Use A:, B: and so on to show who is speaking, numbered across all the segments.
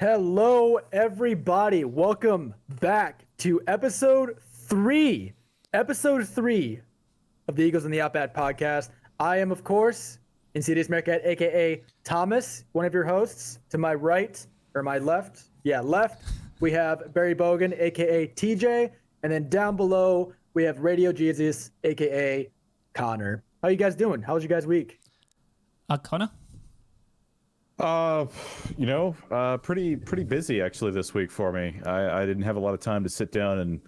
A: Hello, everybody. Welcome back to episode three of the Eagles and the Outback podcast. I am, of course, Insidious Meerkat, aka Thomas, one of your hosts. To my right, or my left, left, we have Barry Bogan, aka TJ, and then down below we have Radio Jesus, aka Connor. How you guys doing? How was your guys' week?
B: Connor?
C: Pretty busy actually this week for me. I didn't have a lot of time to sit down and,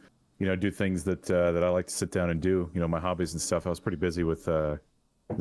C: do things that I like to sit down and do, my hobbies and stuff. I was pretty busy with a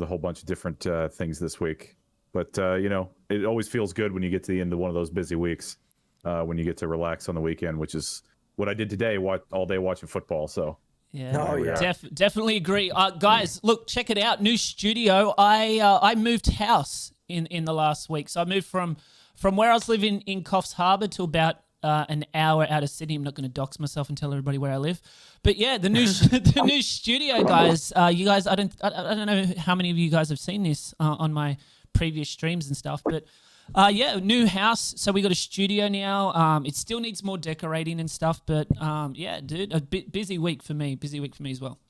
C: whole bunch of different things this week. But, it always feels good when you get to the end of one of those busy weeks, when you get to relax on the weekend, which is what I did today, all day watching football. So.
B: Yeah, definitely agree. Guys, look, check it out. New studio. I moved house in the last week. So I moved from where I was living in Coffs Harbour to about an hour out of Sydney. I'm not going to dox myself and tell everybody where I live. But yeah, the new the new studio, guys. You guys, I don't know how many of you guys have seen this on my previous streams and stuff, but new house. So we got a studio now. It still needs more decorating and stuff, but dude, a bit busy week for me. Busy week for me as well.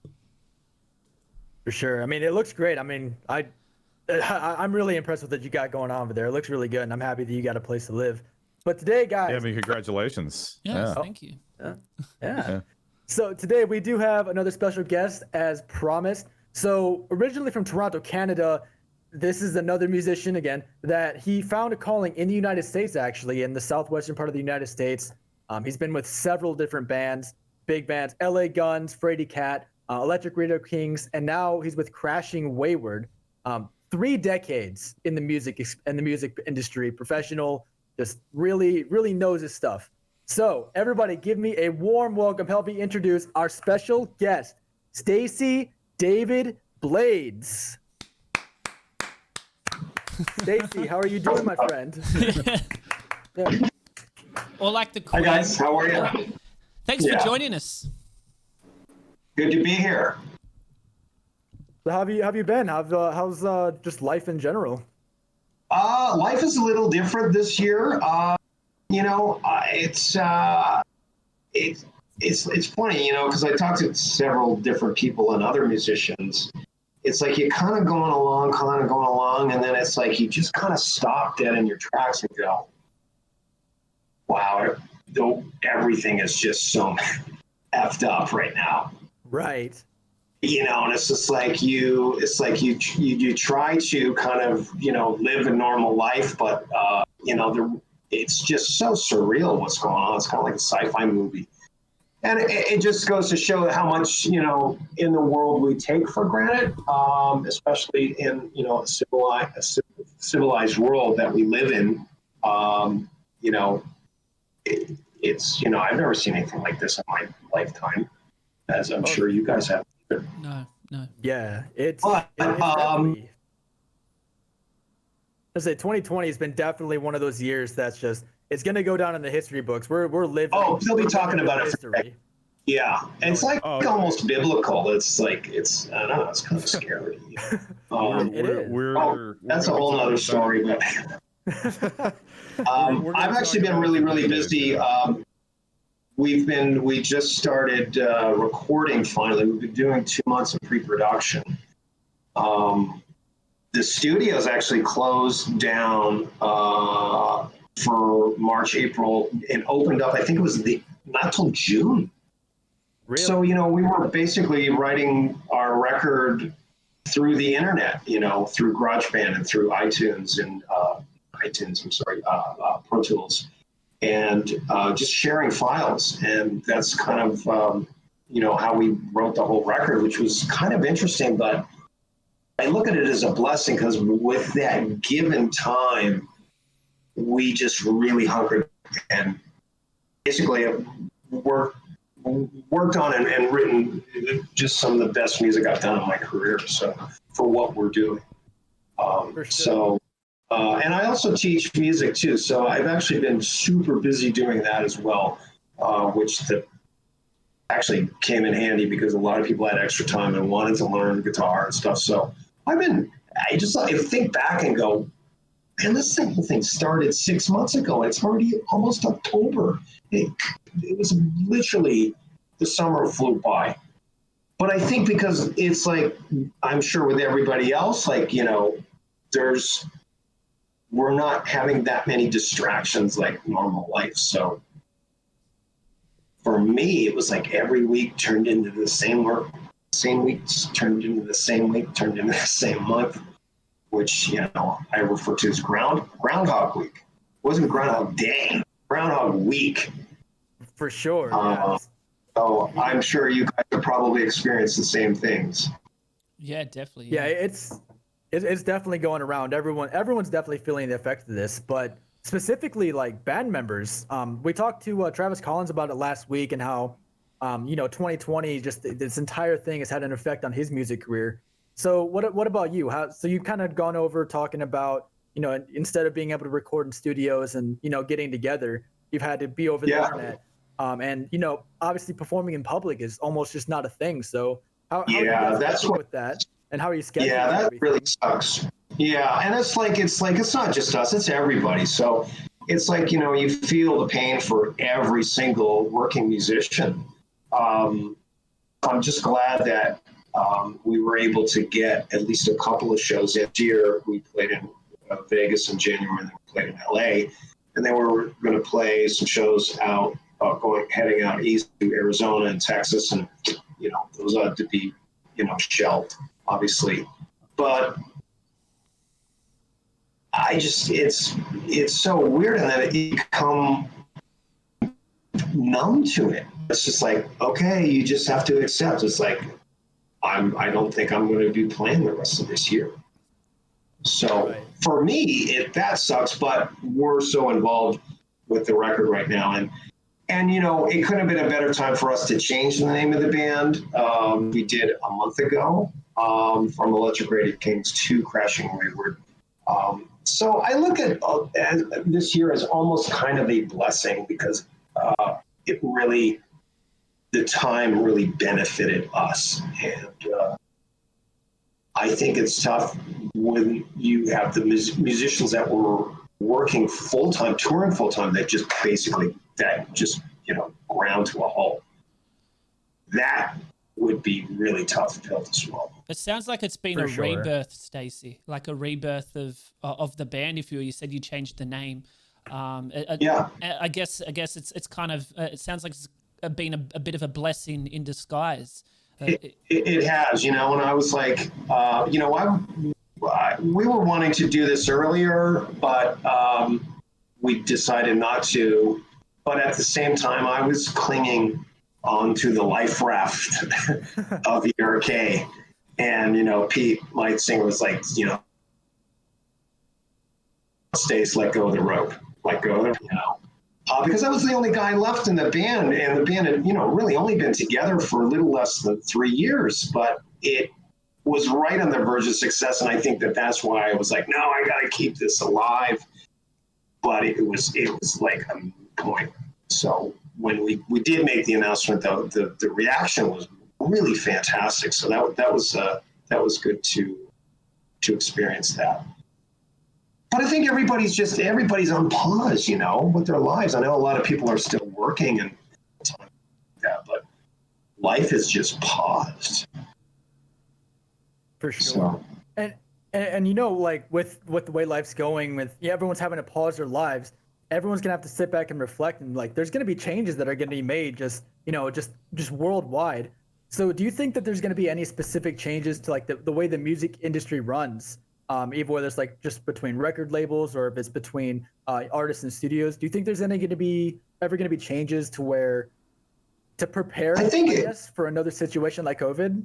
A: For sure. I mean, it looks great. I mean, I'm really impressed with what you got going on over there. It looks really good, and I'm happy that you got a place to live. But today, guys...
C: Yeah, I mean, congratulations.
B: Yes, thank you.
A: Yeah. So today we do have another special guest, as promised. So originally from Toronto, Canada, this is another musician, again, that he found a calling in the United States, actually, in the southwestern part of the United States. He's been with several different bands, big bands, LA Guns, Frady Cat, Electric Radio Kings, and now he's with Crashing Wayward. 3 decades in the music industry, professional, just really, really knows his stuff. So everybody give me a warm welcome. Help me introduce our special guest, Stacey David Blades. Stacey, how are you doing, my friend?
B: Yeah. Or like the Queen.
D: Hi guys, how are you?
B: Thanks for joining us.
D: Good to be here.
A: So how have you been? How's just life in general?
D: Life is a little different this year. It's funny, because I talked to several different people and other musicians. It's like you're kind of going along, and then it's like you just kind of stop dead in your tracks and go, wow, everything is just so effed up right now.
A: Right.
D: And it's just like you try to kind of, live a normal life, but, it's just so surreal what's going on. It's kind of like a sci-fi movie. And it just goes to show how much, in the world we take for granted, especially in, a civilized world that we live in. It's, I've never seen anything like this in my lifetime, as I'm sure you guys have.
B: No.
A: Yeah, it's
D: But,
A: definitely... I say 2020 has been definitely one of those years that's just, it's going to go down in the history books. We're living.
D: Oh, they'll be talking about
A: history.
D: Yeah, and it's like almost biblical. It's like I don't know. It's kind of scary.
A: It is.
D: That's a whole other story. But I've actually been really, really busy. We just started recording finally. We've been doing 2 months of pre-production. The studio's actually closed down for March, April, and opened up. I think it was not till June.
A: Really?
D: So, we were basically writing our record through the internet, through GarageBand and through iTunes and Pro Tools, and just sharing files. And that's kind of, how we wrote the whole record, which was kind of interesting, but I look at it as a blessing because with that given time, we just really hunkered and basically worked on and written just some of the best music I've done in my career. So for what we're doing. So and I also teach music too. So I've actually been super busy doing that as well, which actually came in handy because a lot of people had extra time and wanted to learn guitar and stuff. So I think back and go, and this thing started 6 months ago. It's already almost October. It was literally, the summer flew by. But I think because it's like, I'm sure with everybody else, like, we're not having that many distractions like normal life. So for me, it was like every week turned into the same work, same weeks turned into the same week, turned into the same month, which, I refer to as Groundhog Week. It wasn't Groundhog Day, Groundhog Week.
A: For sure. Yeah.
D: So I'm sure you guys have probably experienced the same things.
B: Yeah, definitely.
A: Yeah, it's definitely going around. Everyone's definitely feeling the effects of this, but specifically like band members. We talked to Travis Collins about it last week and how 2020, just this entire thing has had an effect on his music career. So what about you? So you've kind of gone over talking about, instead of being able to record in studios and, getting together, you've had to be over the internet. And obviously performing in public is almost just not a thing. So how are you guys coping with that? And how are you scheduling?
D: Yeah, that really sucks. Yeah, and it's not just us; it's everybody. So it's like, you feel the pain for every single working musician. I'm just glad that we were able to get at least a couple of shows this year. We played in Vegas in January, and then we played in LA, and then we were going to play some shows heading out east to Arizona and Texas, and those had to be shelved, obviously. But it's so weird, and that you become numb to it. It's just like, okay, you just have to accept. It's like, I don't think I'm going to be playing the rest of this year. So for me, that sucks, but we're so involved with the record right now, and it couldn't have been a better time for us to change the name of the band. We did a month ago, from Electric Radio Kings to Crashing Wayward. So I look at this year as almost kind of a blessing, because the time really benefited us. And I think it's tough when you have the musicians that were working full-time, touring full-time, that just ground to a halt. That would be really tough pill to swallow.
B: It sounds like it's been a rebirth, Stacey, like a rebirth of the band. If you said you changed the name,
D: yeah.
B: I guess it's kind of it sounds like it's been a bit of a blessing in disguise.
D: It has, and I was like, we were wanting to do this earlier, but we decided not to. But at the same time, I was clinging onto the life raft of ERK. And, Pete, my singer, was like, Stacey, let go of the rope. Let go of the, because I was the only guy left in the band. And the band had, really only been together for a little less than 3 years. But it was right on the verge of success. And I think that's why I was like, no, I got to keep this alive. But it was like a point. So when we did make the announcement, though, the reaction was really fantastic. So that was good to experience that. But I think everybody's on pause, with their lives. I know a lot of people are still working and that, but life is just paused.
A: For sure.
D: So.
A: And like with the way life's going, everyone's having to pause their lives. Everyone's gonna have to sit back and reflect, and like there's gonna be changes that are gonna be made just worldwide. So do you think that there's gonna be any specific changes to like the way the music industry runs, even whether it's like just between record labels or if it's between artists and studios? Do you think there's ever gonna be changes to prepare, I guess, for another situation like COVID?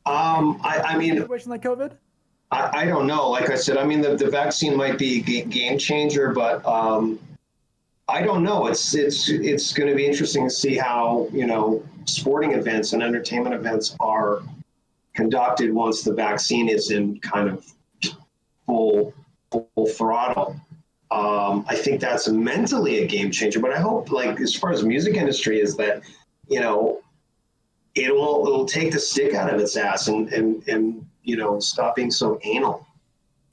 D: I mean,
A: situation like COVID.
D: I don't know. Like I said, I mean, the vaccine might be a game changer, but I don't know. It's going to be interesting to see how, sporting events and entertainment events are conducted once the vaccine is in kind of full throttle. I think that's mentally a game changer, but I hope, like, as far as the music industry is that, it'll take the stick out of its ass and stop being so anal.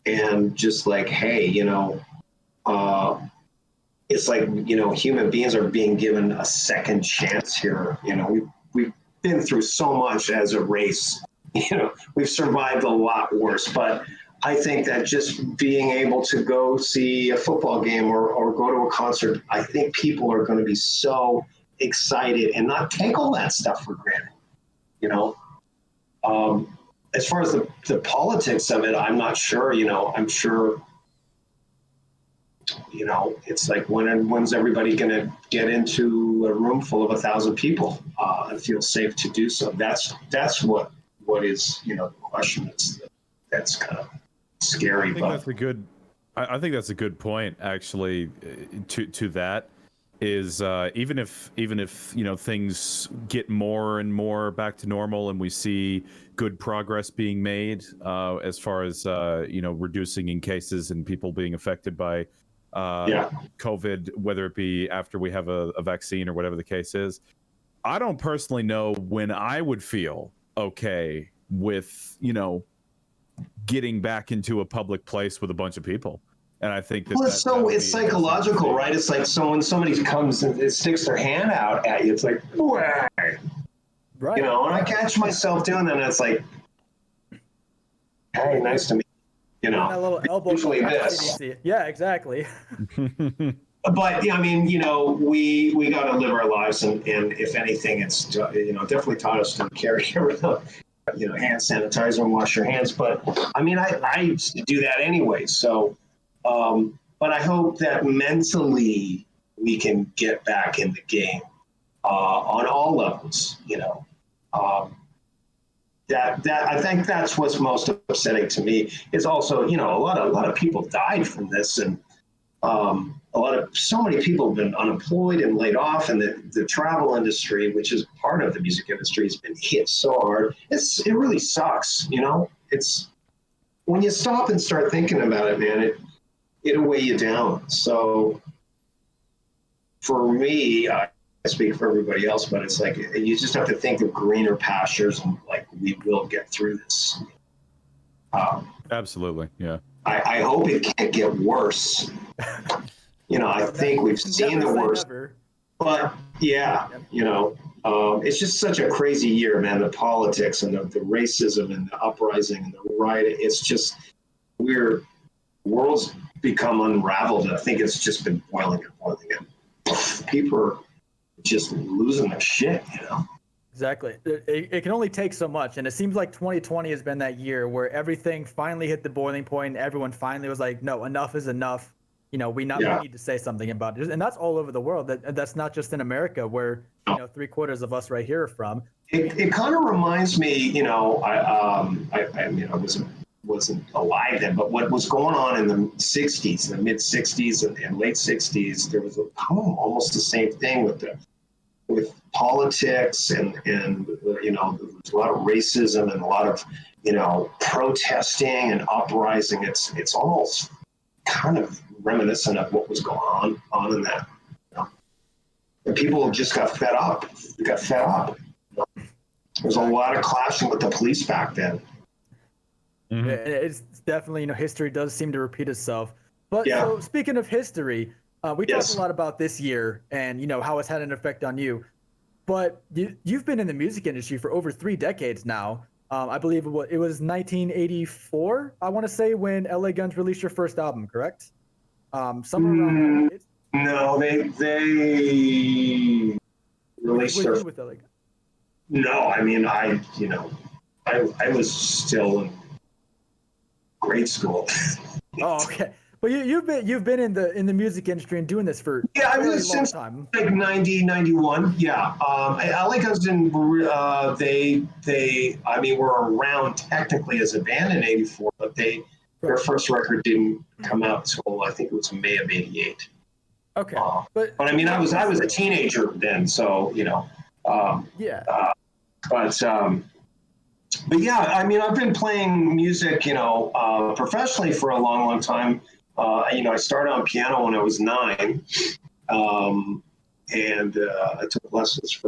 D: and just like, hey, it's like, human beings are being given a second chance here. We've been through so much as a race. We've survived a lot worse, but I think that just being able to go see a football game or go to a concert, I think people are going to be so excited and not take all that stuff for granted. As far as the politics of it, I'm not sure. I'm sure. It's like when's everybody going to get into a room full of 1,000 people and feel safe to do so? That's what is the question. That's kind of scary.
C: I think that's a good point, actually. To that is even if things get more and more back to normal and we see good progress being made as far as reducing in cases and people being affected by COVID, whether it be after we have a vaccine or whatever the case is, I don't personally know when I would feel okay with getting back into a public place with a bunch of people. And I think
D: it's psychological, right? It's like when somebody comes and it sticks their hand out at you, it's like, wah.
A: Right.
D: And I catch myself doing that, and it's like, hey, nice to meet you.
A: That little elbow.
D: Usually this.
A: Yeah, exactly.
D: But yeah, I mean, we got to live our lives, and if anything, it's definitely taught us to carry around hand sanitizer and wash your hands. But I mean, I used to do that anyway. So, but I hope that mentally we can get back in the game on all levels. That I think that's what's most upsetting to me is also, a lot of people died from this, and so many people have been unemployed and laid off, and the travel industry, which is part of the music industry, has been hit so hard. It really sucks. It's when you stop and start thinking about it, man, it'll weigh you down. So for me, I speak for everybody else, but it's like you just have to think of greener pastures, and like we will get through this.
C: Absolutely, yeah.
D: I hope it can't get worse. I think we've seen the worst. But yeah, it's just such a crazy year, man. The politics and the racism and the uprising and the riot. It's just world's become unraveled. I think it's just been boiling and people are just losing their shit,
A: Exactly. It can only take so much. And it seems like 2020 has been that year where everything finally hit the boiling point and everyone finally was like, no, enough is enough. We need to say something about it. And that's all over the world. That's not just in America where, 3/4 of us right here are from.
D: It kind of reminds me, I wasn't alive then, but what was going on in the 60s, the mid 60s and late 60s, there was almost the same thing with politics and there was a lot of racism and a lot of protesting and uprising. It's almost kind of reminiscent of what was going on in that. And people just got fed up. There's a lot of clashing with the police back then.
A: Mm-hmm. It's definitely, history does seem to repeat itself. But so speaking of history, we talked a lot about this year and, how it's had an effect on you. But you've been in the music industry for over 3 decades now. I believe it was 1984, I want to say, when LA Guns released your first album, correct? Somewhere around that.
D: No, they released their...
A: with LA Guns?
D: No, I mean, I was still in grade school.
A: Oh, okay. But you've been in the music industry and doing this for
D: a really long time. Like 90, 91. Yeah. LA Guns didn't. They were around technically as a band in '84, but their first record didn't come out until I think it was May of '88.
A: Okay.
D: But I mean, I was a teenager then, so But yeah, I mean, I've been playing music, professionally for a long, long time. I started on piano when I was 9, and I took lessons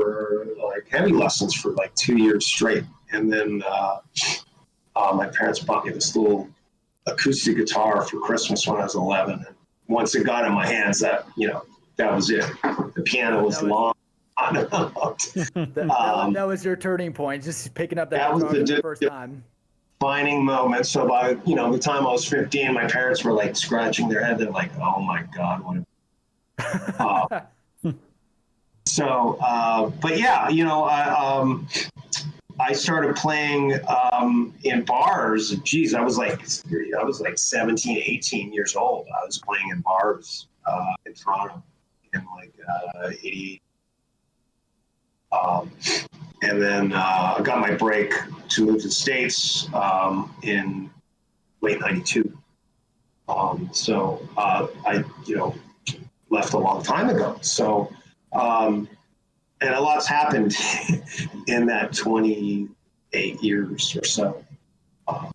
D: heavy lessons for 2 years straight. And then my parents bought me this little acoustic guitar for Christmas when I was 11. And once it got in my hands, that was it. The piano was long.
A: That was your turning point, just picking up that guitar
D: was
A: for the first time.
D: Defining moment. So by the time I was 15, my parents were like scratching their head. They're like, "Oh my God, what?" But yeah, I started playing in bars. Geez, I was like 17, 18 years old. I was playing in bars in Toronto in like 88. And then I got my break to move to the States in late 92. So I left a long time ago. So, and a lot's happened in that 28 years or so.
A: For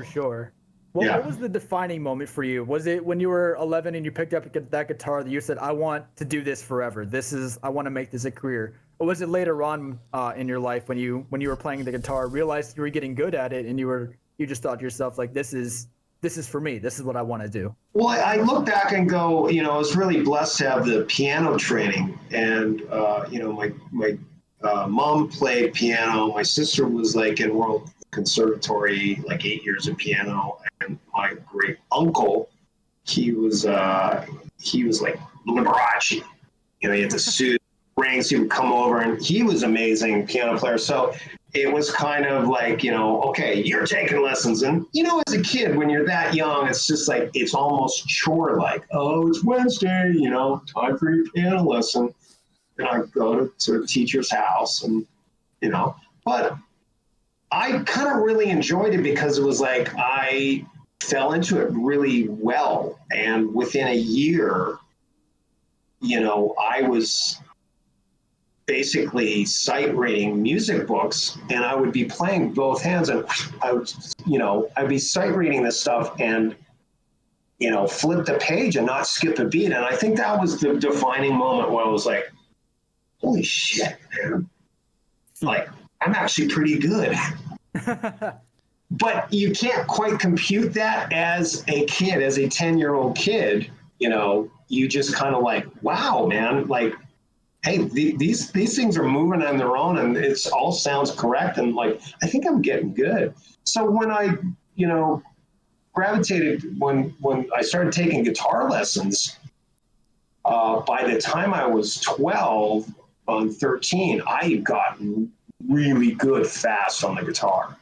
A: sure. What was the defining moment for you? Was it when you were 11 and you picked up that guitar that you said, I want to do this forever? I want to make this a career. Or was it later on in your life when you were playing the guitar, realized you were getting good at it and you just thought to yourself, like, this is for me. This is what I want to do.
D: Well, I look back and go, I was really blessed to have the piano training. And, my mom played piano. My sister was like in World Conservatory, like 8 years of piano. And my great uncle, he was like Liberace. He had the suit, rings. He would come over, and he was amazing piano player. So it was kind of like, okay, you're taking lessons. And, as a kid, when you're that young, it's just like, it's almost chore like, oh, it's Wednesday, time for your piano lesson. And I go to a teacher's house and, but I kind of really enjoyed it because it was like, I fell into it really well. And within a year, I was basically sight reading music books, and I would be playing both hands, and I'd be sight reading this stuff and, flip the page and not skip a beat. And I think that was the defining moment where I was like, holy shit, man. Like, I'm actually pretty good. But you can't quite compute that as a kid, as a 10-year-old kid, you just kind of like, wow, man, like, hey, these things are moving on their own, and it all sounds correct. And like, I think I'm getting good. So when I, gravitated, when I started taking guitar lessons, by the time I was 12 on 13, I had gotten really good fast on the guitar.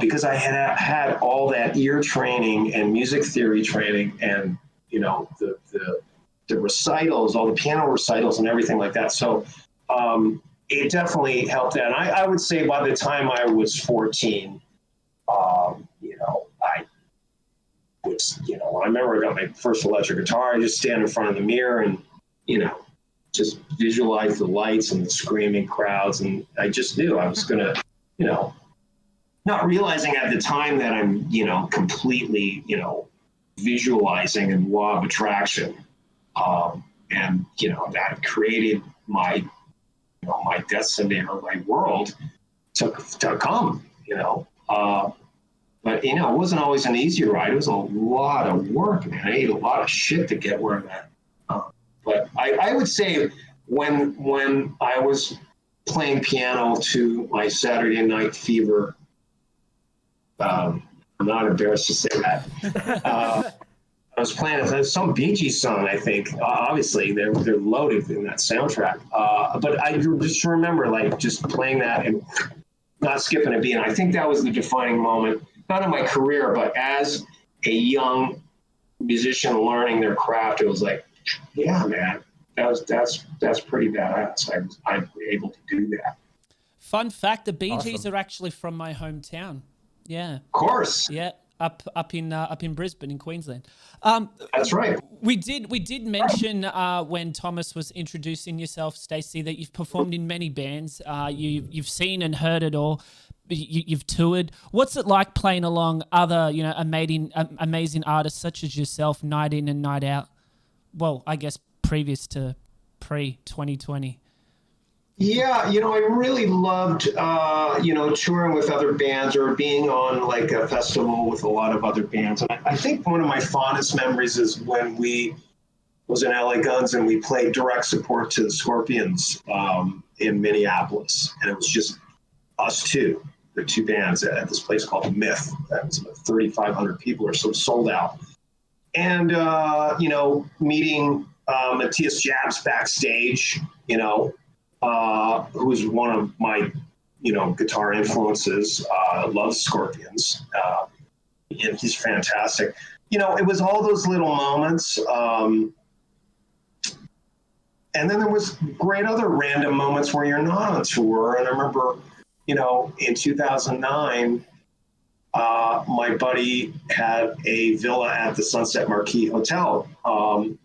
D: Because I had all that ear training and music theory training and, the recitals, all the piano recitals and everything like that. So it definitely helped that. And I would say by the time I was 14, I was, I remember I got my first electric guitar. I just stand in front of the mirror and, just visualize the lights and the screaming crowds. And I just knew I was going to, not realizing at the time that I'm, completely, visualizing and law of attraction. And, that created my, my destiny or my world to come, but, it wasn't always an easy ride. It was a lot of work, man. I ate a lot of shit to get where I'm at. But I would say when I was playing piano to my Saturday Night Fever, I'm not embarrassed to say that. I was playing some Bee Gees song, I think. Obviously, they're loaded in that soundtrack. But I just remember, like, just playing that and not skipping a beat. And I think that was the defining moment, not in my career, but as a young musician learning their craft. It was like, yeah, man, that's pretty badass. I'm able to do that.
B: Fun fact: the Bee Gees are actually from my hometown. Yeah,
D: of course.
B: Yeah, up in Brisbane, in Queensland.
D: That's right.
B: We did mention when Thomas was introducing yourself, Stacey, that you've performed in many bands. You've seen and heard it all. You've toured. What's it like playing along other amazing artists such as yourself, night in and night out? Well, I guess previous to pre-2020.
D: Yeah, I really loved, touring with other bands or being on like a festival with a lot of other bands. And I think one of my fondest memories is when we was in LA Guns and we played direct support to the Scorpions in Minneapolis. And it was just us two, the two bands at this place called Myth. That was about 3,500 people or so, sold out. And, meeting Matthias Jabs backstage, who's one of my, guitar influences, loves Scorpions, and he's fantastic. It was all those little moments. And then there was great other random moments where you're not on tour. And I remember, in 2009, my buddy had a villa at the Sunset Marquis Hotel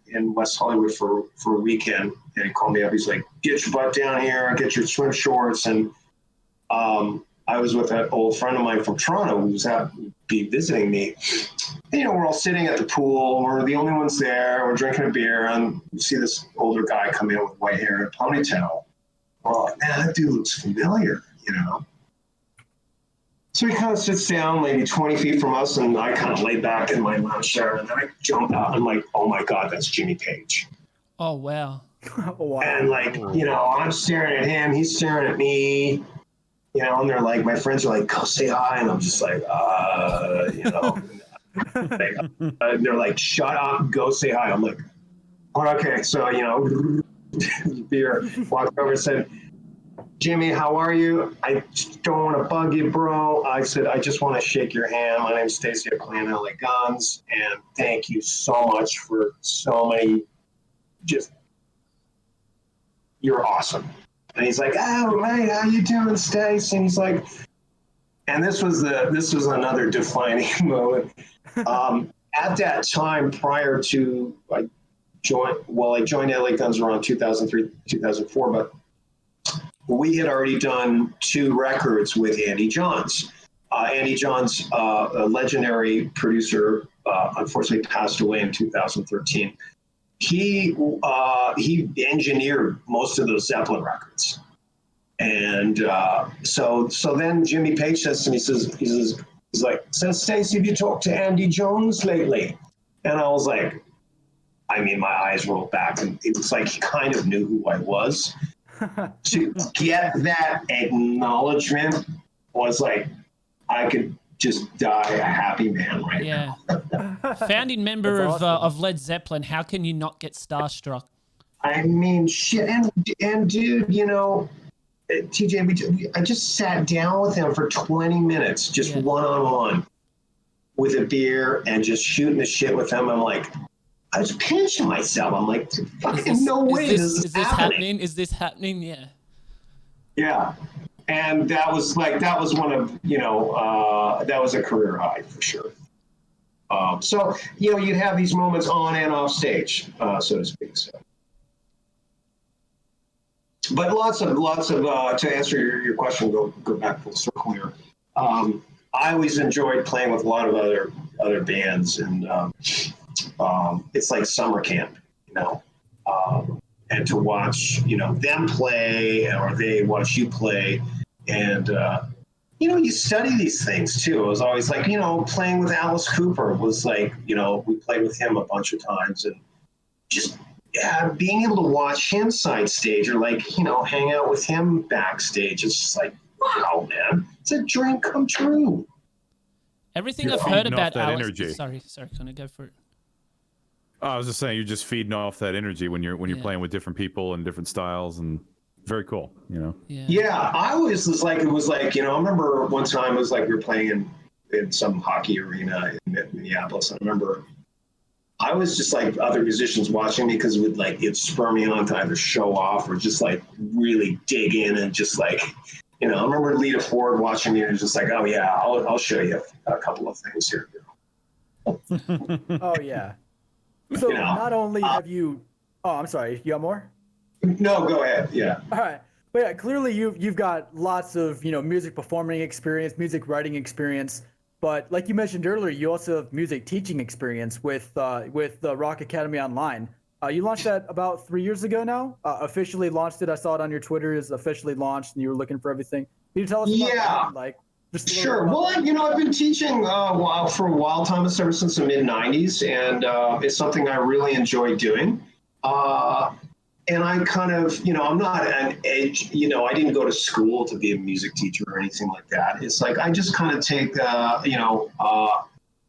D: in West Hollywood for a weekend. And he called me up. He's like, get your butt down here, get your swim shorts. And I was with an old friend of mine from Toronto who was be visiting me. And, we're all sitting at the pool. We're the only ones there. We're drinking a beer. And you see this older guy come in with white hair and a ponytail. We're all like, man, that dude looks familiar, So he kind of sits down maybe 20 feet from us, and I kind of lay back in my lounge chair, and then I jump out. I'm like, oh my God, that's Jimmy Page.
B: Oh, wow.
A: Wow.
D: And I'm staring at him, he's staring at me, and they're like, my friends are like, go say hi. And I'm just like, and they're like, shut up, go say hi. I'm like, oh, okay. So, beer, walked over and said, Jimmy, how are you? I don't want to bug you, bro. I said, I just want to shake your hand. My name's Stacey. I play in LA Guns. And thank you so much for so many, you're awesome. And he's like, oh, mate, how you doing, Stacey? And he's like, and this was another defining moment. At that time, prior to I joined LA Guns around 2003, 2004, but we had already done 2 records with Andy Johns. Andy Johns, a legendary producer, unfortunately passed away in 2013. He engineered most of those Zeppelin records. And so then Jimmy Page says to me, he's like, Stacey, have you talked to Andy Jones lately? And I was like, my eyes rolled back, and it was like he kind of knew who I was. To get that acknowledgement was like, I could just die a happy man right now.
B: Founding member
A: awesome.
B: of Led Zeppelin. How can you not get starstruck?
D: Shit. And dude, TJ, I just sat down with him for 20 minutes, just one-on-one with a beer and just shooting the shit with him. I'm like, I was pinching myself. I'm like, fucking no way is this happening.
B: Is this happening? Yeah.
D: Yeah. And that was one of, that was a career high for sure. So, you'd have these moments on and off stage, so to speak. So. But lots of to answer your question, go back full circle here. I always enjoyed playing with a lot of other bands, and it's like summer camp, and to watch, them play or they watch you play, and you study these things too. It was always like, playing with Alice Cooper was like, we played with him a bunch of times, and just being able to watch him side stage or like, hang out with him backstage. It's just like, wow, man, it's a dream come true.
B: Everything I've heard about
C: that
B: Alice.
C: energy.
B: Sorry, can I go for it?
C: I was just saying, you're just feeding off that energy when you're playing with different people and different styles, and very cool,
D: Yeah, I always was like, it was like, I remember one time it was like we were playing in some hockey arena in Minneapolis. I remember I was just like other musicians watching me because it'd spur me on to either show off or just like really dig in and just like, I remember Lita Ford watching me and just like, oh yeah, I'll show you a couple of things here.
A: Oh yeah. So not only have you, I'm sorry, you got more?
D: No, go ahead. Yeah.
A: All right. But yeah, clearly you've got lots of, music performing experience, music writing experience. But like you mentioned earlier, you also have music teaching experience with Rock Academy Online. You launched that about 3 years ago now. Officially launched it. I saw it on your Twitter. Is officially launched, and you were looking for everything. Can you tell us about that? Like, just a little
D: Sure.
A: bit about
D: Well,
A: that?
D: I've been teaching for a while, Thomas, ever since the mid '90s, and it's something I really enjoy doing. And I kind of, I'm not an edge, I didn't go to school to be a music teacher or anything like that. It's like I just kind of take,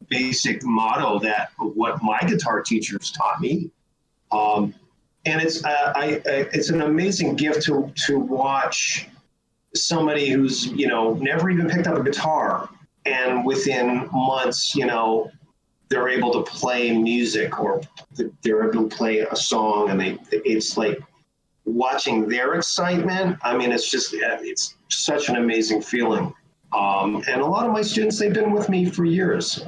D: basic motto that what my guitar teachers taught me. And it's an amazing gift to watch somebody who's, never even picked up a guitar, and within months, they're able to play music, or they're able to play a song, and it's like watching their excitement. I mean, it's such an amazing feeling. And a lot of my students, they've been with me for years.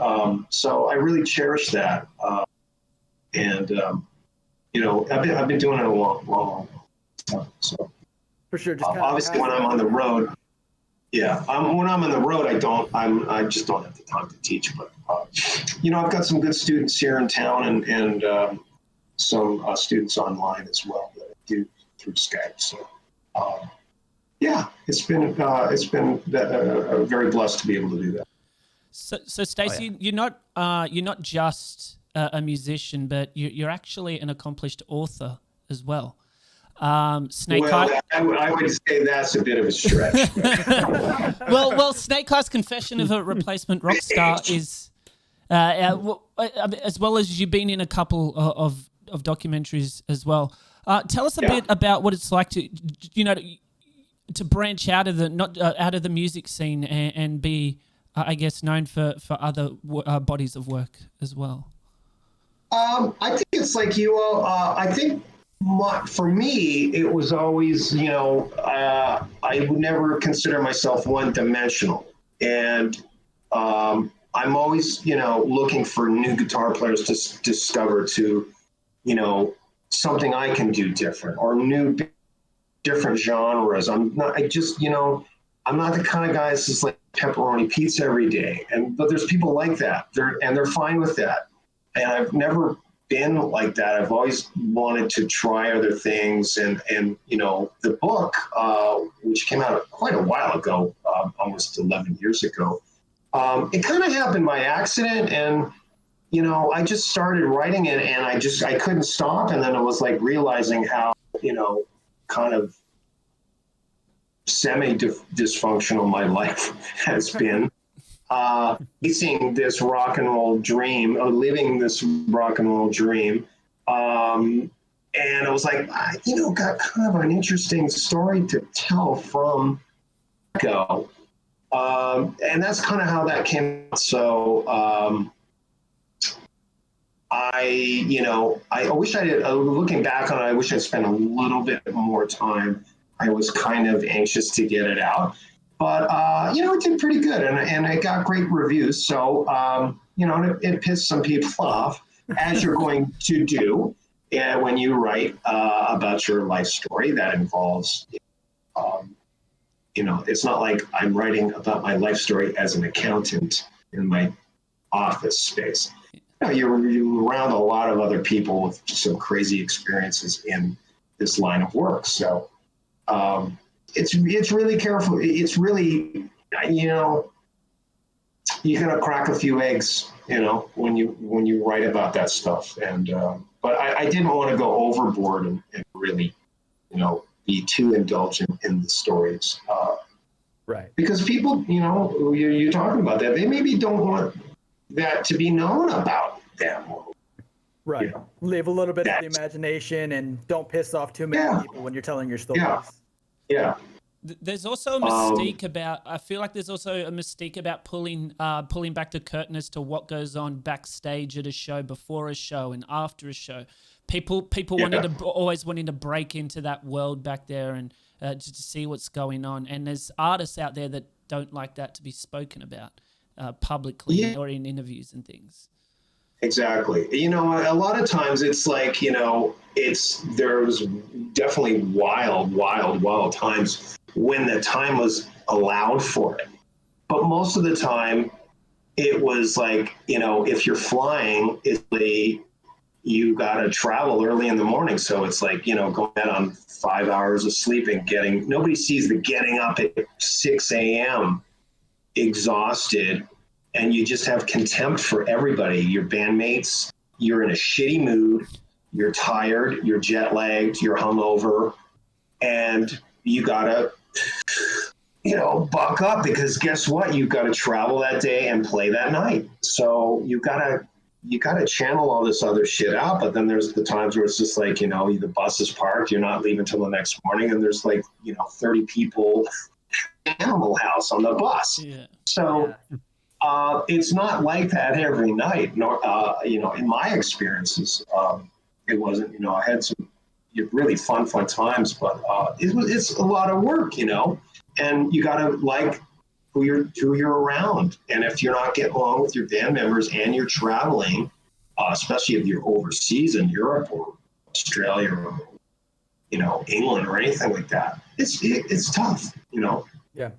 D: So I really cherish that. I've been doing it a long time. So
A: For sure. Just
D: obviously when I'm on the road, when I'm on the road, I just don't have the time to teach, but I've got some good students here in town, and some students online as well that I do through Skype. So, it's been very blessed to be able to do that.
B: So Stacey, you're not just a musician, but you're actually an accomplished author as well. Snake Eye.
D: I would say that's a bit of a stretch.
B: well, Snake Eye's Confession of a Replacement Rock Star is, as well as you've been in a couple of documentaries as well. Tell us a bit about what it's like to branch out of the music scene and be, I guess, known for other bodies of work as well.
D: I think it's like you. I think. For me, it was always, I would never consider myself one-dimensional. And I'm always, looking for new guitar players to discover something I can do different, or different genres. I'm not the kind of guy that's just like pepperoni pizza every day. But there's people like that. They're fine with that. And I've never been like that. I've always wanted to try other things, and the book, which came out quite a while ago, almost 11 years ago, it kind of happened by accident, and I just started writing it, and I couldn't stop, and then it was like realizing how kind of semi-dysfunctional my life has been. Chasing this rock and roll dream, or living this rock and roll dream. And it was like, got kind of an interesting story to tell from go. And that's kind of how that came out. So I wish I did, looking back on it, I wish I'd spent a little bit more time. I was kind of anxious to get it out. But, it did pretty good, and it got great reviews. So, it pissed some people off, as you're going to do when you write about your life story that involves, it's not like I'm writing about my life story as an accountant in my office space. You're around a lot of other people with some crazy experiences in this line of work. So, it's really careful. It's really, you gotta crack a few eggs, when you write about that stuff. And but I didn't want to go overboard and really, be too indulgent in the stories.
A: Right.
D: Because people, you're talking about that, they maybe don't want that to be known about them.
A: Right. Leave a little bit of the imagination, and don't piss off too many people when you're telling your stories.
D: Yeah.
B: There's also a mystique about. I feel like there's also a mystique about pulling back the curtain as to what goes on backstage at a show, before a show, and after a show. People always wanting to break into that world back there and just to see what's going on. And there's artists out there that don't like that to be spoken about publicly or in interviews and things.
D: Exactly. A lot of times it's like, there's definitely wild times when the time was allowed for it. But most of the time it was like, if you're flying, you got to travel early in the morning. So it's like, going out on 5 hours of sleep and nobody sees the getting up at 6 a.m. exhausted, and you just have contempt for everybody, your bandmates. You're in a shitty mood, you're tired, you're jet lagged, you're hungover, and you gotta buck up, because guess what? You've got to travel that day and play that night. So you gotta channel all this other shit out. But then there's the times where it's just like, the bus is parked, you're not leaving till the next morning, and there's like 30 people Animal House on the bus.
B: Yeah.
D: So it's not like that every night. Nor in my experiences, it wasn't. I had some really fun times, but it's a lot of work, and you got to like who you're around. And if you're not getting along with your band members and you're traveling, especially if you're overseas in Europe or Australia or England or anything like that, it's tough.
A: Yeah,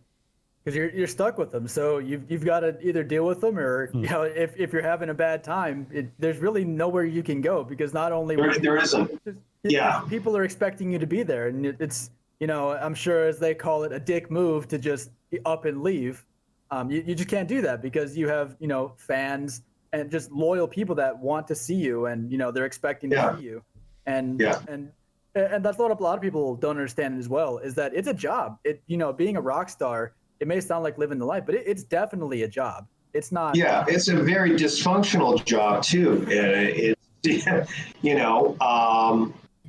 A: because you're stuck with them, so you've got to either deal with them, or if you're having a bad time, there's really nowhere you can go, because not only
D: there isn't. Yeah,
A: people are expecting you to be there, and it's I'm sure, as they call it, a dick move to just up and leave. You just can't do that, because you have fans and just loyal people that want to see you, and they're expecting to see you, and that's what a lot of people don't understand as well, is that it's a job. Being a rock star, it may sound like living the life, but it's definitely a job. It's not.
D: Yeah, it's a very dysfunctional job too.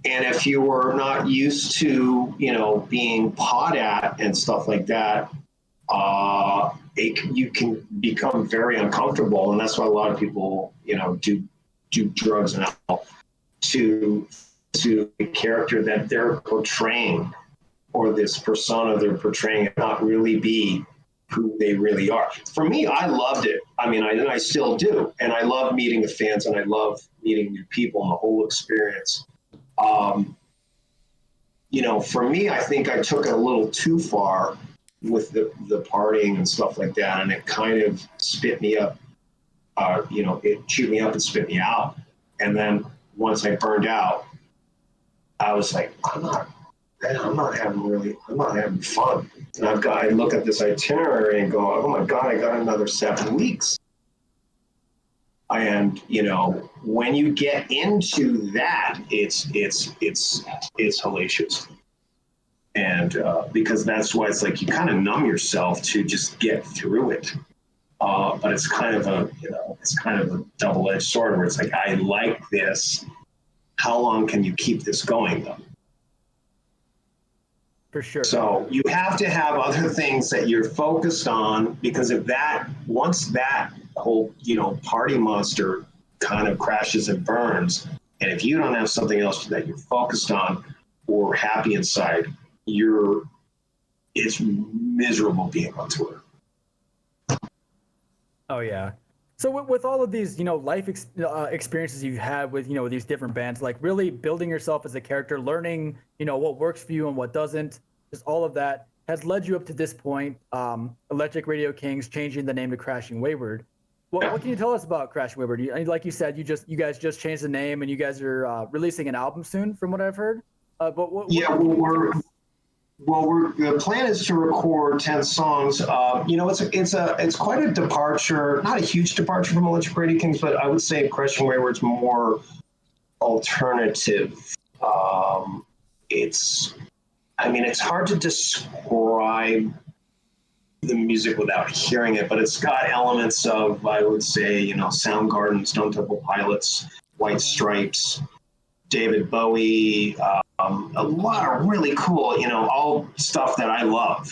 D: And if you were not used to, being pawed at and stuff like that, you can become very uncomfortable, and that's why a lot of people, do drugs and alcohol to the character that they're portraying, or this persona they're portraying, and not really be who they really are. For me, I loved it. I mean, I still do, and I love meeting the fans, and I love meeting new people and the whole experience. For me, I think I took it a little too far with the partying and stuff like that, and it kind of spit me up. It chewed me up and spit me out. And then once I burned out, I was like, I'm not having fun. And I look at this itinerary and go, oh my God, I got another 7 weeks. And when you get into that, it's hellacious. And because that's why it's like you kind of numb yourself to just get through it. But it's kind of a double-edged sword, where it's like, I like this. How long can you keep this going, though?
A: For sure.
D: So you have to have other things that you're focused on, because once that whole, party monster kind of crashes and burns, and if you don't have something else that you're focused on or happy inside, it's miserable being on tour.
A: Oh yeah. So with all of these, life experiences you've had with, with these different bands, like really building yourself as a character, learning, what works for you and what doesn't, just all of that has led you up to this point. Electric Radio Kings changing the name to Crashing Wayward. What can you tell us about Crashing Wayward? Like you said, you guys just changed the name, and you guys are releasing an album soon, from what I've heard.
D: The plan is to record 10 songs. It's quite a departure, not a huge departure from Electric Radio Kings, but I would say Crashing Wayward's more alternative. It's hard to describe the music without hearing it, but it's got elements of, I would say, Soundgarden, Stone Temple Pilots, White Stripes, David Bowie, a lot of really cool, all stuff that I love.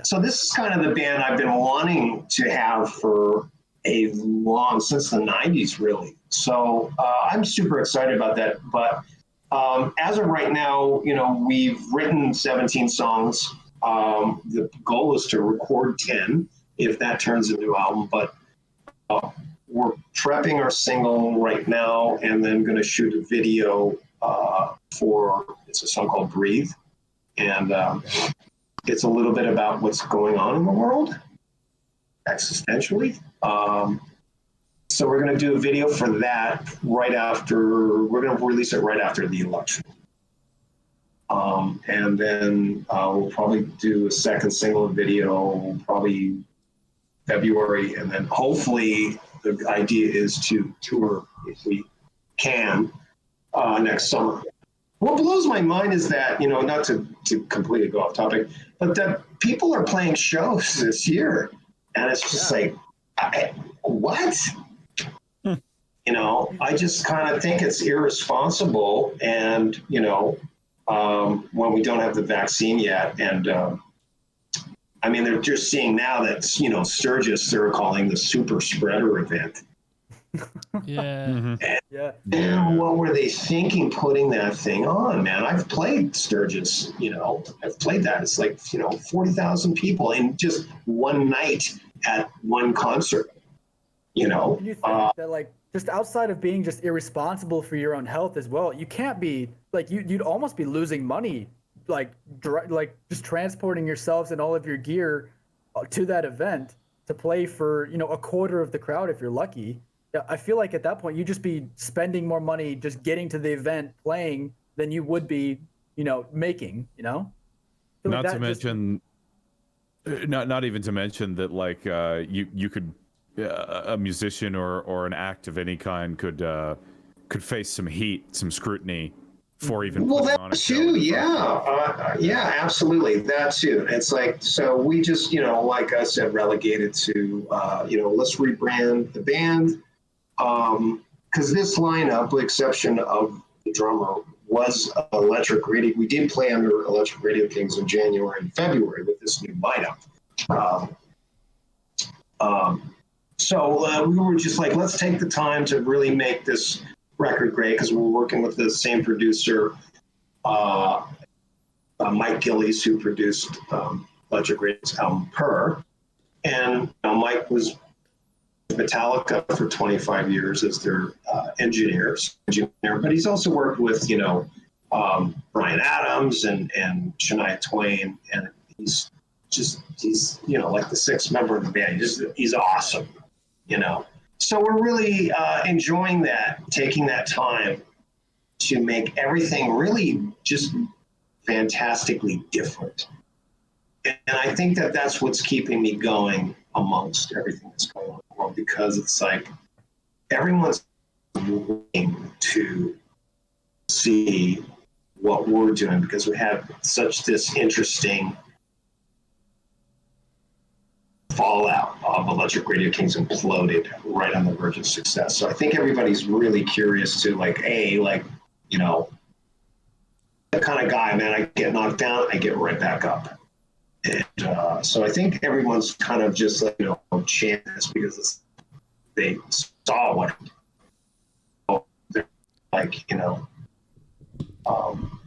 D: So this is kind of the band I've been wanting to have for since the 90s, really. So I'm super excited about that. But as of right now, we've written 17 songs. The goal is to record 10 if that turns into an album, but we're prepping our single right now, and then going to shoot a video it's a song called Breathe, and it's a little bit about what's going on in the world existentially. So we're going to do a video for that right after, we're going to release it right after the election. And then we'll probably do a second single video, probably February. And then hopefully the idea is to tour, if we can, next summer. What blows my mind is that, not to completely go off topic, but that people are playing shows this year. And it's just like, what? I just kind of think it's irresponsible. And, when we don't have the vaccine yet. And they're just seeing now that, Sturgis, they're calling the super spreader event.
B: Yeah.
A: Yeah.
D: And what were they thinking putting that thing on, man? I've played Sturgis, I've played that. It's like, 40,000 people in just one night at one concert,
A: And you think that, like, just outside of being just irresponsible for your own health as well, you can't be, like, you'd almost be losing money, like just transporting yourselves and all of your gear to that event to play for, a quarter of the crowd if you're lucky. Yeah, I feel like at that point, you'd just be spending more money just getting to the event playing than you would be, making, Not
C: even to mention that, like, you could, a musician or an act of any kind could face some heat, some scrutiny for even putting on a show.
D: Too, yeah, absolutely, that too. It's like, so we just, like I said, relegated to, let's rebrand the band. Because this lineup, with exception of the drummer, was Electric Radio. We did play under Electric Radio Kings in January and February with this new lineup. So we were just like, let's take the time to really make this record great, because we're working with the same producer, Mike Gillies, who produced Electric Radio's album Per. And Mike was Metallica for 25 years as their engineer, but he's also worked with, Bryan Adams and Shania Twain, and he's like the sixth member of the band. He's awesome, So we're really enjoying that, taking that time to make everything really just fantastically different. And I think that that's what's keeping me going amongst everything that's going on in the world, because it's like everyone's waiting to see what we're doing, because we have such this interesting fallout of Electric Radio Kings imploded right on the verge of success. So I think everybody's really curious to, like, the kind of guy, man, I get knocked down, I get right back up. And so I think everyone's kind of just like, chanting this because they saw what they're like,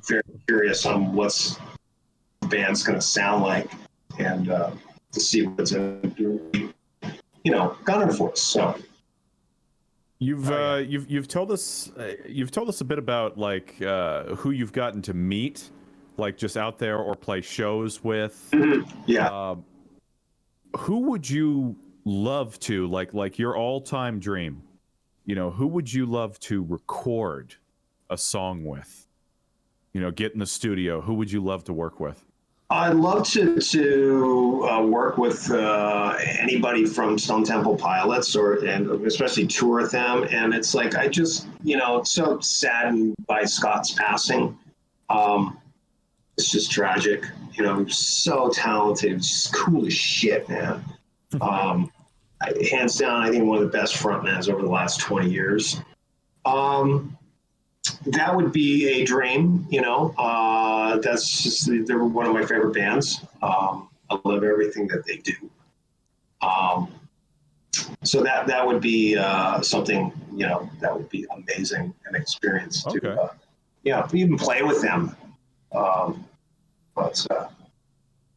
D: very curious on what's the band's going to sound like, and to see what's gunning for us. So
C: you've told us a bit about, like, who you've gotten to meet, like, just out there or play shows with.
D: Yeah.
C: Who would you love to, like your all-time dream, who would you love to record a song with, get in the studio? Who would you love to work with?
D: I'd love to work with anybody from Stone Temple Pilots, and especially tour with them. And it's like, I just, so saddened by Scott's passing. It's just tragic, so talented, just cool as shit, man. Hands down, I think one of the best frontmans over the last 20 years. That would be a dream, that's just, they're one of my favorite bands. I love everything that they do. So that would be something, that would be amazing, an experience to, even play with them.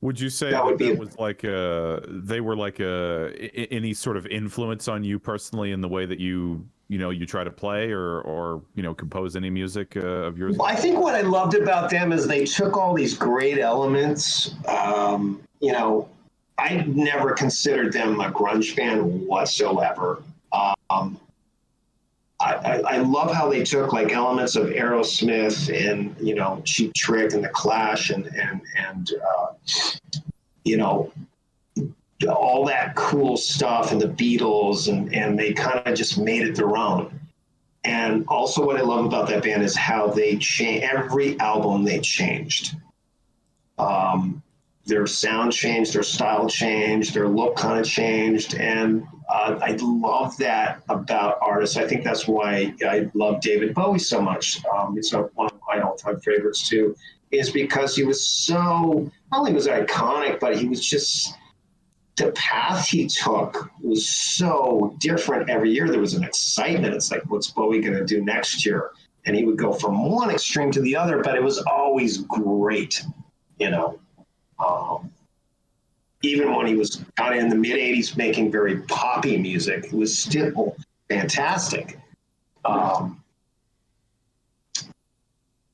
C: Would you say that was like they were like any sort of influence on you personally in the way that you try to play or compose any music of yours?
D: Well, I think what I loved about them is they took all these great elements. I never considered them a grunge band whatsoever. I love how they took like elements of Aerosmith and, you know, Cheap Trick and the Clash and you know, all that cool stuff and the Beatles, and they kind of just made it their own. And also what I love about that band is how they every album they changed. Their sound changed, their style changed, their look kind of changed. And I love that about artists. I think that's why I love David Bowie so much. It's one of my all-time favorites too, is because he was so, not only was iconic, but he was just, the path he took was so different every year. There was an excitement. It's like, what's Bowie going to do next year? And he would go from one extreme to the other, but it was always great, you know. Even when he was kind of in the mid 80s making very poppy music, it was still fantastic.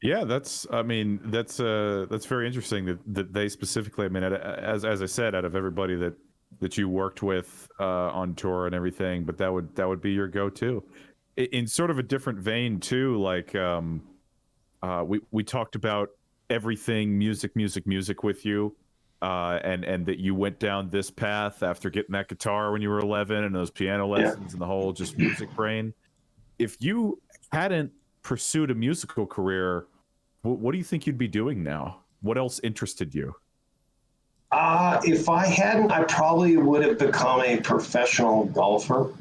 C: Yeah, that's very interesting that they specifically, I mean, as I said, out of everybody that you worked with on tour and everything, but that would be your go-to. In sort of a different vein too, like we talked about everything music with you, and that you went down this path after getting that guitar when you were 11 and those piano lessons and the whole just music brain. If you hadn't pursued a musical career, what do you think you'd be doing now? What else interested you?
D: If I hadn't, I probably would have become a professional golfer.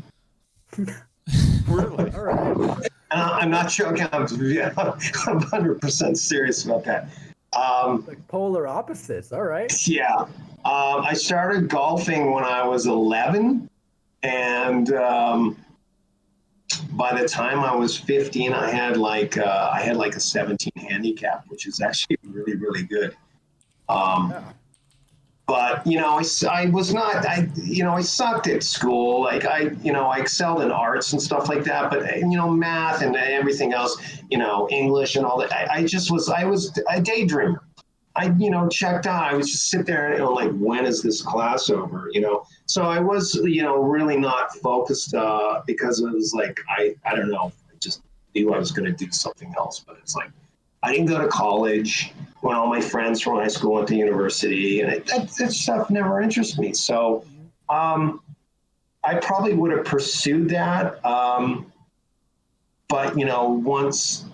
A: Really? All right.
D: I'm not joking. I'm 100% serious about that.
A: Like polar opposites. All right.
D: Yeah. I started golfing when I was 11, and by the time I was 15, I had like a 17 handicap, which is actually really, really good. But, you know, I was not, I sucked at school. Like I excelled in arts and stuff like that, but, you know, math and everything else, you know, English and all that. I was a daydreamer. I, you know, checked out. I would just sit there and, you know, like, when is this class over, you know? So I was, you know, really not focused because it was like, I don't know, I just knew I was going to do something else. But it's like, I didn't go to college when all my friends from high school went to university, and that stuff never interested me. So I probably would have pursued that. But, you know, once,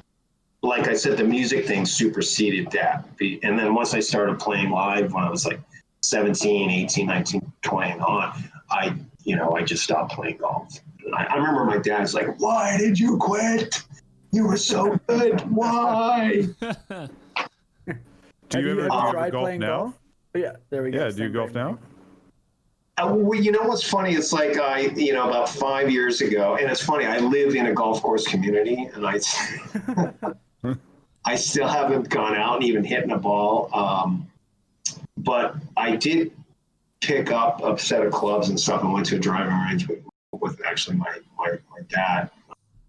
D: like I said, the music thing superseded that. And then once I started playing live when I was like 17, 18, 19, 20 and on, I just stopped playing golf. I remember my dad's like, "Why did you quit? You were so good. Why?"
C: Do you ever golf now?
A: Golf? Yeah, there we go.
C: Yeah, do you golf now?
D: Well, you know what's funny? It's like about 5 years ago, and it's funny. I live in a golf course community, and I still haven't gone out and even hitting a ball. But I did pick up a set of clubs and stuff and went to a driving range with actually my dad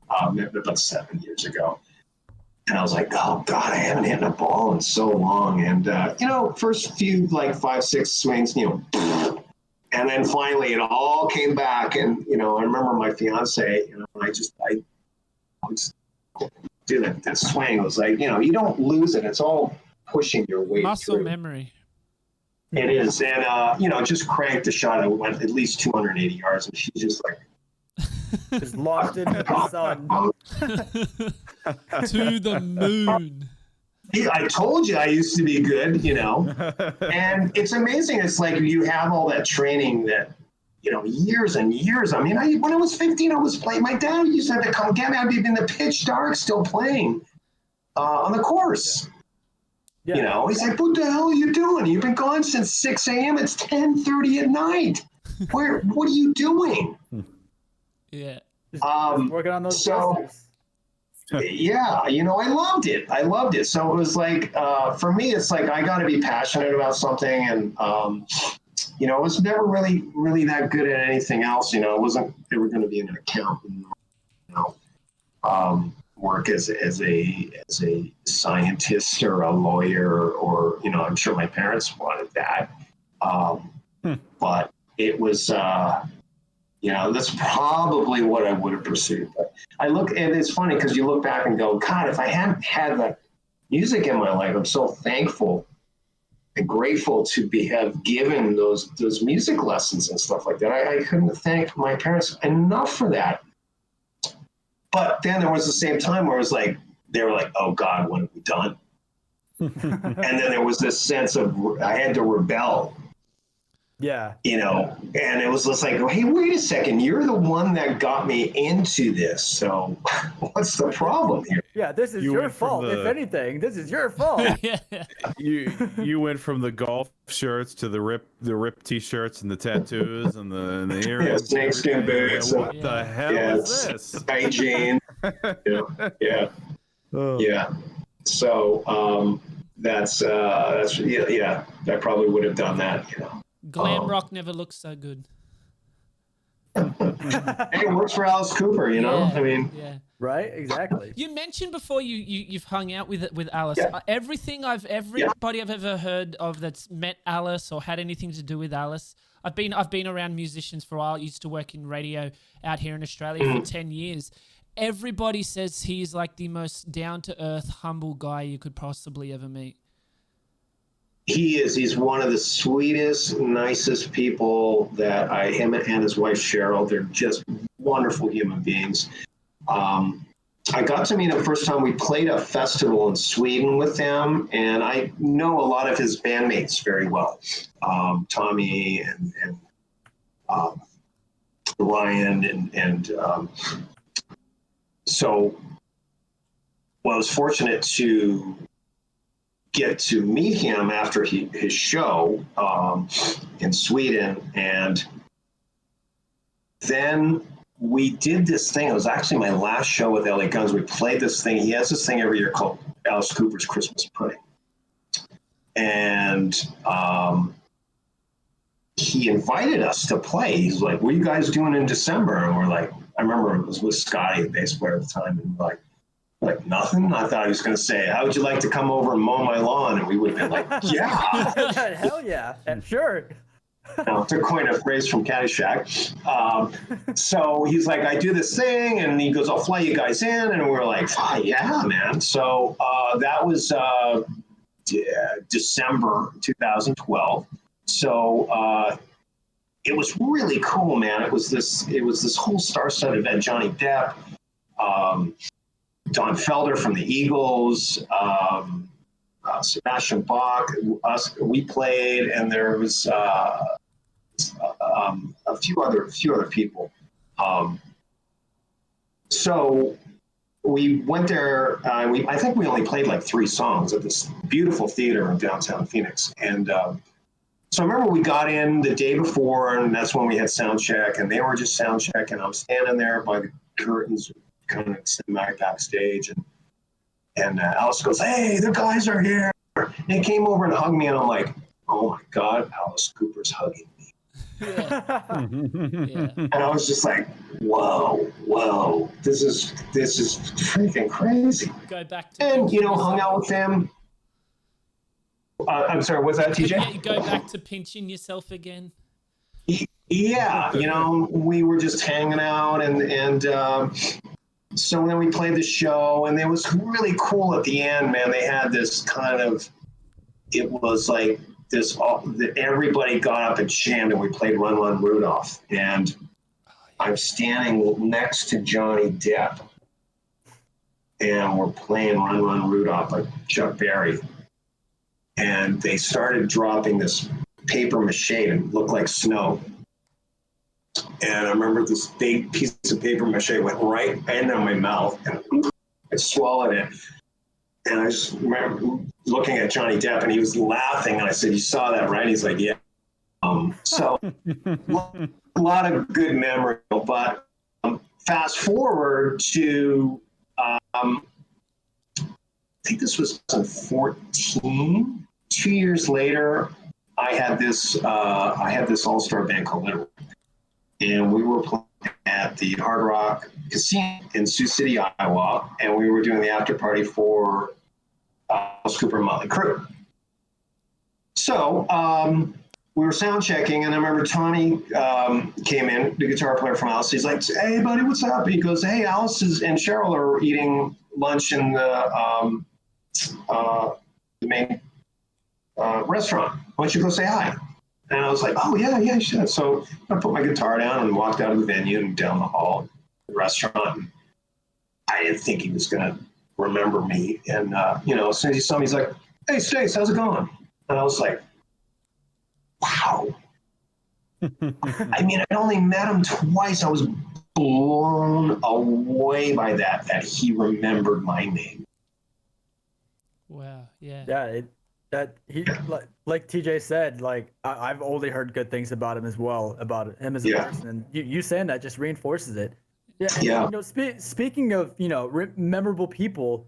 D: about 7 years ago. And I was like, oh God, I haven't hit a ball in so long. And, first few like 5-6 swings, and then finally it all came back. And, I remember my fiance, I just do that swing. It was like, you don't lose it. It's all pushing your weight
B: muscle
D: through.
B: memory.
D: It is. And, just cranked the shot. I went at least 280 yards. And she's just like,
A: just lost in the sun.
B: To the moon.
D: I told you I used to be good, and it's amazing. It's like you have all that training that, years and years. I mean, when I was 15, I was playing. My dad used to have to come get me. I'd be in the pitch dark still playing on the course. Yeah. He's like, what the hell are you doing? You've been gone since 6 a.m. It's 10:30 at night. What are you doing?
B: Yeah.
A: Just working on those blisters.
D: Yeah, I loved it. So it was like, for me, it's like I got to be passionate about something, and I was never really that good at anything else. I wasn't ever going to be an accountant, work as a scientist or a lawyer, or I'm sure my parents wanted that, but it was. That's probably what I would have pursued. But I look, and it's funny because you look back and go, God, if I hadn't had that music in my life, I'm so thankful and grateful to have given those music lessons and stuff like that. I couldn't thank my parents enough for that. But then there was the same time where it was like, they were like, oh God, when are we done? And then there was this sense of, I had to rebel.
A: Yeah.
D: And it was just like, hey, wait a second, you're the one that got me into this. So what's the problem here?
A: Yeah, this is
C: You
A: your
C: went from
A: fault. If anything, this is your fault.
B: Yeah.
C: You went from the golf shirts to the rip t-shirts and the tattoos and the earrings.
D: Snakeskin boots.
C: What the hell is this?
D: Hygiene. Yeah.
C: Oh.
D: Yeah. So that's I probably would have done that.
B: Glam rock never looks so good.
D: Hey, it works for Alice Cooper.
B: Yeah,
D: I mean,
B: yeah.
A: Right? Exactly.
B: You mentioned before you've hung out with Alice.
D: Yeah.
B: Everybody I've ever heard of that's met Alice or had anything to do with Alice. I've been around musicians for a while. I used to work in radio out here in Australia for 10 years. Everybody says he's like the most down to earth, humble guy you could possibly ever meet.
D: he is. He's one of the sweetest, nicest people that him and his wife Cheryl. They're just wonderful human beings. I got to meet him first time we played a festival in Sweden with him, and I know a lot of his bandmates very well. Tommy and Ryan and so well, I was fortunate to get to meet him after his show in Sweden, and then we did this thing. It was actually my last show with LA Guns. We played this thing. He has this thing every year called Alice Cooper's Christmas Pudding, and he invited us to play. He's like, "What are you guys doing in December?" And we're like, I remember it was with Scotty, the bass player at the time, and we're like nothing. I thought he was going to say, "How would you like to come over and mow my lawn?" And we would have been like, "Yeah,
A: hell yeah, sure."
D: To coin a phrase from Caddyshack. So he's like, "I do this thing," and he goes, "I'll fly you guys in," and we're like, "Yeah, man." So that was December 2012. So it was really cool, man. It was this whole star-studded event. Johnny Depp, Don Felder from the Eagles, Sebastian Bach, we played, and there was a few other people. So we went there. I think we only played like 3 songs at this beautiful theater in downtown Phoenix, and so I remember we got in the day before, and that's when we had sound check, and they were just sound check, and I'm standing there by the curtains, kind of sitting backstage, and Alice goes, "Hey, the guys are here." And he came over and hugged me, and I'm like, "Oh my God, Alice Cooper's hugging me."
B: Yeah.
D: And I was just like, whoa, this is freaking crazy.
B: Go back to
D: And hung out with them. I'm sorry, what's that, TJ?
B: Yeah, go back to pinching yourself again.
D: Yeah, we were just hanging out, and so then we played the show, and it was really cool at the end, man. They had this kind of, it was like this, everybody got up and jammed, and we played Run Run Rudolph, and I'm standing next to Johnny Depp, and we're playing Run Run Rudolph by Chuck Berry, and they started dropping this paper mache and looked like snow. And I remember this big piece of paper mache went right into my mouth, and I swallowed it. And I just remember looking at Johnny Depp, and he was laughing. And I said, "You saw that, right?" He's like, "Yeah." So a lot of good memory. But fast forward to, I think this was 2014. 2 years later, I had this all-star band called Literal. And we were playing at the Hard Rock Casino in Sioux City, Iowa, and we were doing the after party for Alice Cooper and Motley Crue. So we were sound checking, and I remember Tommy came in, the guitar player from Alice. He's like, "Hey, buddy, what's up?" He goes, "Hey, Alice and Cheryl are eating lunch in the main restaurant. Why don't you go say hi?" And I was like, "Oh, yeah, you should." So I put my guitar down and walked out of the venue and down the hall, the restaurant. And I didn't think he was going to remember me. And, as soon as he saw me, he's like, "Hey, Stace, how's it going?" And I was like, wow. I mean, I'd only met him twice. I was blown away by that he remembered my name.
B: Wow. Yeah.
A: Yeah, like TJ said, like I've only heard good things about him as well, about him as a person, and you saying that just reinforces it. Yeah. And, speaking of memorable people,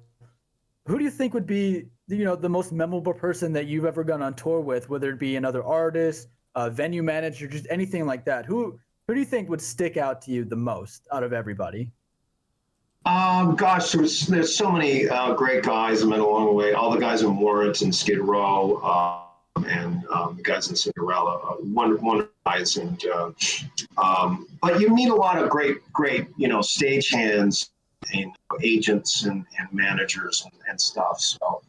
A: who do you think would be the most memorable person that you've ever gone on tour with, whether it be another artist, a venue manager, just anything like that? Who do you think would stick out to you the most out of everybody?
D: Gosh, there's so many great guys I met along the way. All the guys in Warrant and Skid Row, and the guys in Cinderella, wonderful guys. And but you meet a lot of great stagehands and agents and managers and stuff. So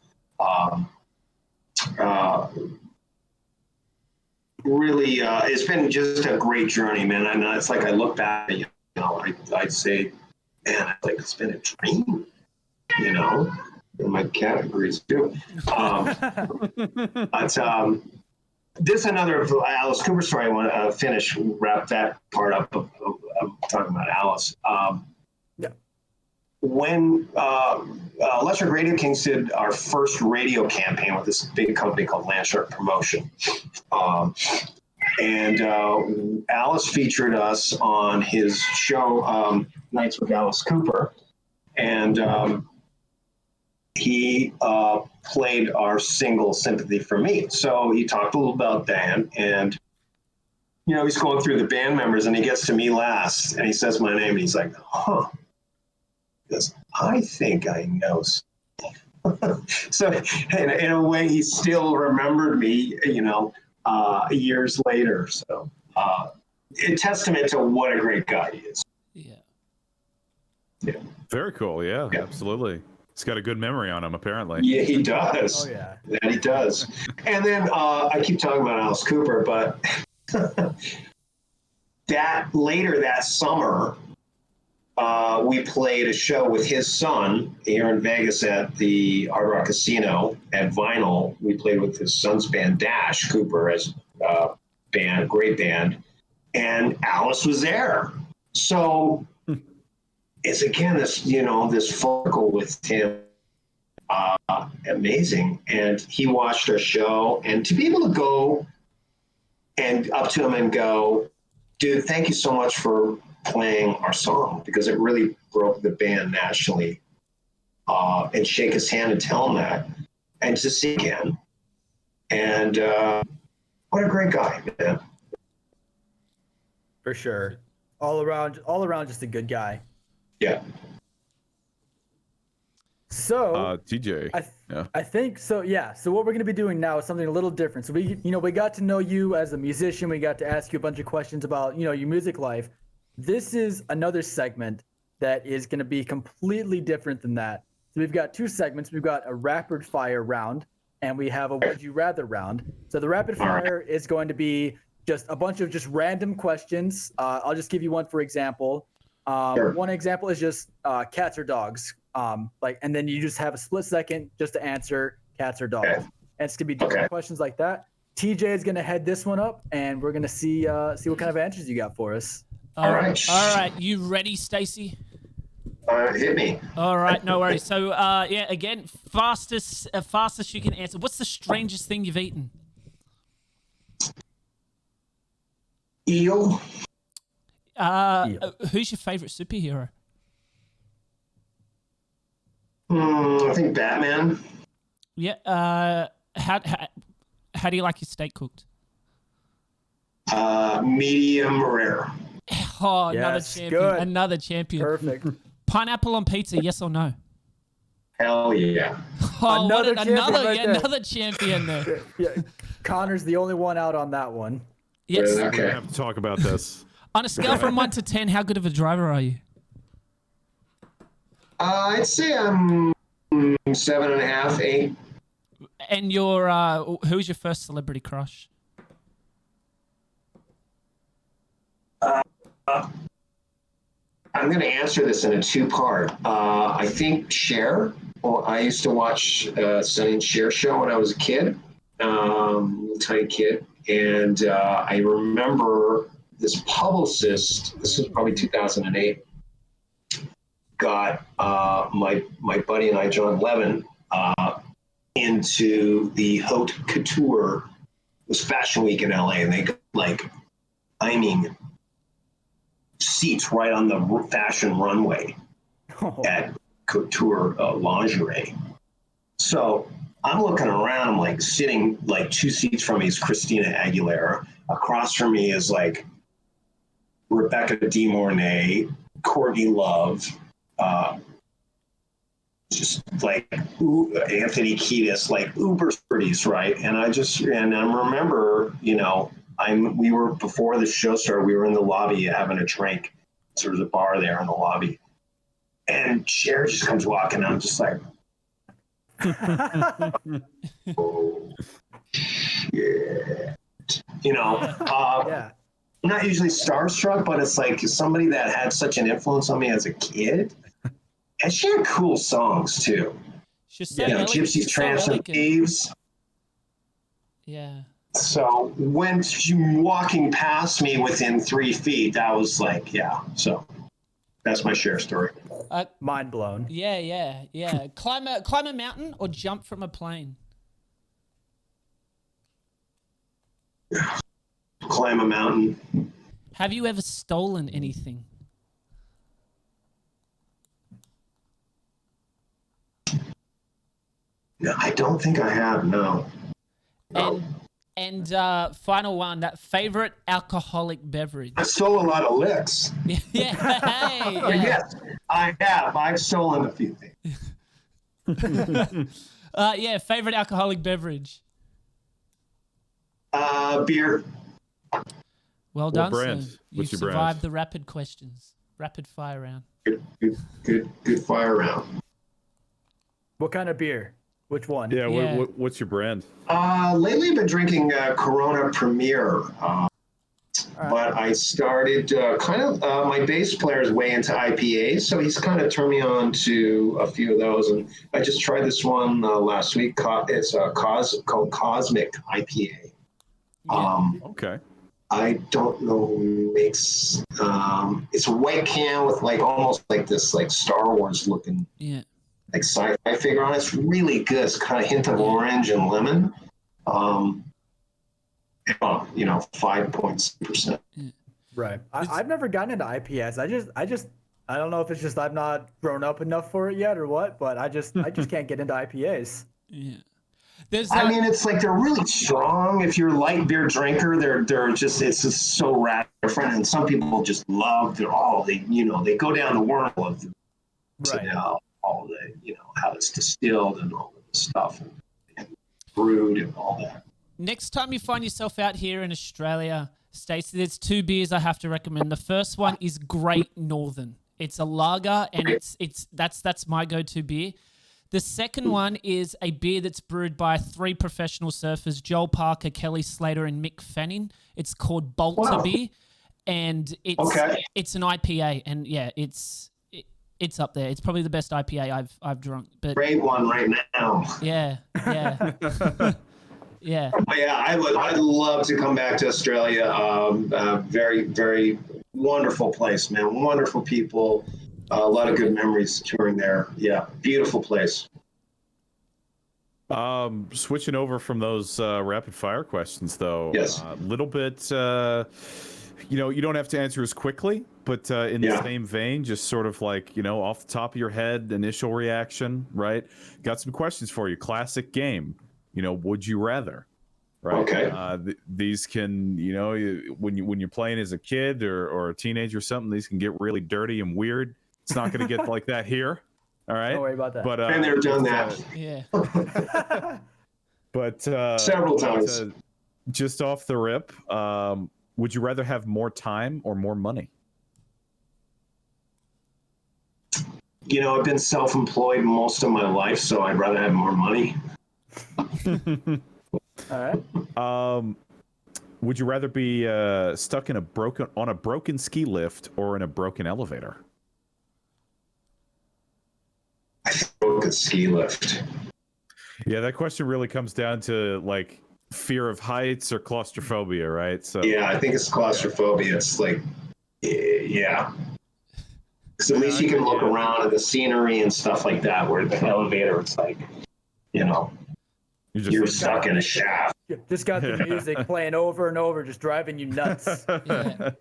D: really, it's been just a great journey, man. And it's like I look back, I'd say, man, it's been a dream, in my categories too. But this is another Alice Cooper story I want to wrap that part up of talking about Alice. When Electric Radio Kings did our first radio campaign with this big company called Landshark Promotion, and Alice featured us on his show, Nights with Alice Cooper, and he played our single "Sympathy for Me." So he talked a little about that, and he's going through the band members, and he gets to me last, and he says my name, and he's like, "Huh." Because I think I know. So in a way, he still remembered me, years later. So a testament to what a great guy he is. Yeah.
C: Very cool. Yeah, absolutely. He's got a good memory on him, apparently.
D: Yeah, he does.
A: Oh, yeah.
D: That he does. And then I keep talking about Alice Cooper, but that summer, we played a show with his son here in Vegas at the Hard Rock Casino at Vinyl. We played with his son's band, Dash Cooper, as band, great band, and Alice was there. So it's again this focal with him, amazing. And he watched our show, and to be able to go and up to him and go, "Dude, thank you so much for playing our song," because it really broke the band nationally, and shake his hand and tell him that, and to see again. And what a great guy, man.
A: For sure. All around just a good guy.
D: Yeah.
A: So
C: TJ.
A: I think so. Yeah. So what we're going to be doing now is something a little different. So we got to know you as a musician. We got to ask you a bunch of questions about, your music life. This is another segment that is going to be completely different than that. So we've got two segments. We've got a rapid fire round, and we have a would you rather round. So the rapid fire is going to be just a bunch of just random questions. I'll just give you one for example.
D: Sure.
A: One example is just cats or dogs. And then you just have a split second just to answer cats or dogs.
D: Okay.
A: And it's gonna be different questions like that. TJ is gonna head this one up, and we're gonna see what kind of answers you got for us.
D: All right.
B: All right. You ready, Stacey?
D: Hit me.
B: All right. No worries. So, again, fastest you can answer. What's the strangest thing you've eaten?
D: Eel.
B: Who's your favorite superhero?
D: I think Batman.
B: Yeah. How do you like your steak cooked?
D: Medium rare.
B: Oh,
A: Yes,
B: another champion.
A: good.
B: Another champion.
A: Perfect.
B: Pineapple on pizza, yes or no?
D: Hell yeah.
B: Oh,
A: Another champion right there.
B: another champion there.
A: Yeah, Connor's the only one out on that one.
B: Yes.
C: We're
D: Okay.
C: gonna have to talk about this.
B: On a scale from 1 to 10, how good of a driver are you?
D: I'd say I'm 7.5, 8.
B: And who's your first celebrity crush?
D: I'm going to answer this in a two-part. I think Cher. Well, I used to watch Sonny and Cher show when I was a kid, little tiny kid, and I remember this publicist. This was probably 2008. Got my buddy and I, John Levin, into the haute couture. It was Fashion Week in LA, and they got seats right on the fashion runway at couture lingerie. So I'm looking around, I'm like sitting like 2 seats from me is Christina Aguilera. Across from me is like Rebecca De Mornay, Courtney Love, just like Anthony Kiedis, like uber pretties, right? And I remember, we were, before the show started, we were in the lobby having a drink. So there was a bar there in the lobby. And Cher just comes walking out. I'm just like, oh, shit.
A: Yeah.
D: I'm not usually starstruck, but it's like somebody that had such an influence on me as a kid. And she had cool songs too.
B: She's so elegant.
D: Gypsies, Tramps, and Thieves.
B: Yeah.
D: So when she walking past me within 3 feet, that was like, yeah. So that's my Cher story.
A: Mind blown.
B: Yeah. climb a mountain or jump from a plane?
D: Climb a mountain.
B: Have you ever stolen anything?
D: No, I don't think I have. No.
B: And final one, that favorite alcoholic beverage.
D: I stole a lot of licks.
B: Yeah. Hey, yeah.
D: Yes, I have. I've stolen a few things.
B: Yeah, favorite alcoholic beverage.
D: Beer.
B: Well done,
C: brand?
B: sir.
C: What's
B: You've
C: your brand?
B: survived the rapid questions. Rapid fire round.
D: Good fire round.
A: What kind of beer? Which one?
C: Yeah.
B: Yeah.
C: What's your brand?
D: Lately I've been drinking Corona Premier. But I started my bass player is way into IPAs, so he's kind of turned me on to a few of those. And I just tried this one last week. It's called Cosmic IPA.
B: Yeah.
C: Okay.
D: I don't know who makes. It's a white can with like almost like this like Star Wars looking
B: Yeah.
D: like sci-fi figure on it. It's really good. It's kind of hint of orange and lemon. 5.6%.
A: Right. I've never gotten into IPS. I don't know if it's just I've not grown up enough for it yet or what, but I just can't get into IPAs.
B: Yeah. There's
D: I mean, it's like they're really strong. If you're a light beer drinker, it's just so different. And some people just love they go down the wormhole of
A: Right.
D: all the how it's distilled and all of the stuff and brewed and all that.
B: next time you find yourself out here in Australia, Stacey, there's 2 beers I have to recommend. The first one is Great Northern. It's a lager, and that's my go-to beer. The second one is a beer that's brewed by 3 professional surfers, Joel Parker, Kelly Slater, and Mick Fanning. It's called Bolter Beer, and it's an IPA, and yeah, it's up there. It's probably the best IPA I've drunk. But
D: great one right now.
B: Yeah. Yeah.
D: Yeah, I'd love to come back to Australia. Very, very wonderful place, man. Wonderful people. A lot of good memories touring there. Yeah, beautiful place.
C: Switching over from those rapid fire questions, though.
D: Yes.
C: A little bit. You don't have to answer as quickly, but in the same vein, just sort of like off the top of your head, initial reaction, right? Got some questions for you. Classic game. Would you rather? Right.
D: Okay.
C: These can, when you're playing as a kid or a teenager or something, these can get really dirty and weird. It's not going to get like that here. All right.
A: Don't worry about that.
C: But
D: Been there, done that.
B: Yeah.
C: but
D: Several times.
C: Just off the rip, would you rather have more time or more money?
D: You know, I've been self-employed most of my life, so I'd rather have more money.
A: All right.
C: Would you rather be stuck in on a broken ski lift or in a broken elevator?
D: I think broke a ski lift.
C: Yeah, that question really comes down to like fear of heights or claustrophobia, right? So
D: Yeah, I think it's claustrophobia. It's like, yeah. Because at least you can look around at the scenery and stuff like that, where the elevator, it's like, you know, you're stuck in a shaft.
A: Just got the music playing over and over, just driving you nuts.
B: Yeah.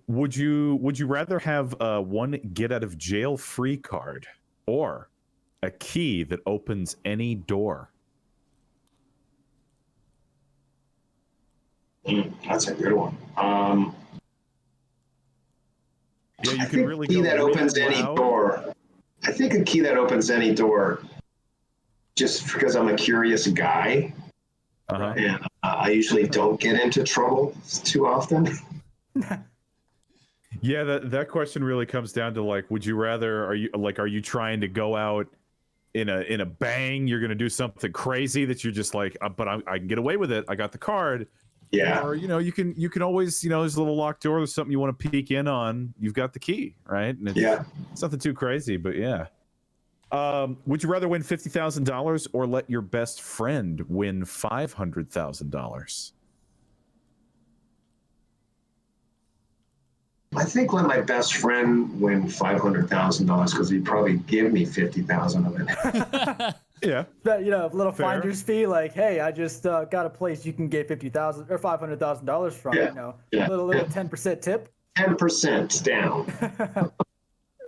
C: Would you rather have one get out of jail free card or a key that opens any door?
D: That's a good one.
C: Yeah, you
D: I
C: can
D: think
C: really
D: a key
C: go
D: that
C: really
D: opens any
C: loud.
D: door. I think a key that opens any door, just because I'm a curious guy,
C: Uh-huh.
D: and I usually don't get into trouble too often.
C: Yeah, that question really comes down to like, would you rather? Are you trying to go out in a bang? You're gonna do something crazy that you're just like, but I can get away with it. I got the card.
D: Yeah.
C: Or you can always, there's a little locked door. There's something you want to peek in on. You've got the key, right? And it's nothing too crazy, but yeah. Would you rather win $50,000 or let your best friend win $500,000?
D: I think let my best friend win $500,000 because he'd probably give me 50,000 of it.
C: Yeah.
A: That, a little
C: Fair.
A: finder's fee, like, hey, I just got a place you can get $50,000 or $500,000 from. Little 10% tip.
D: 10% down.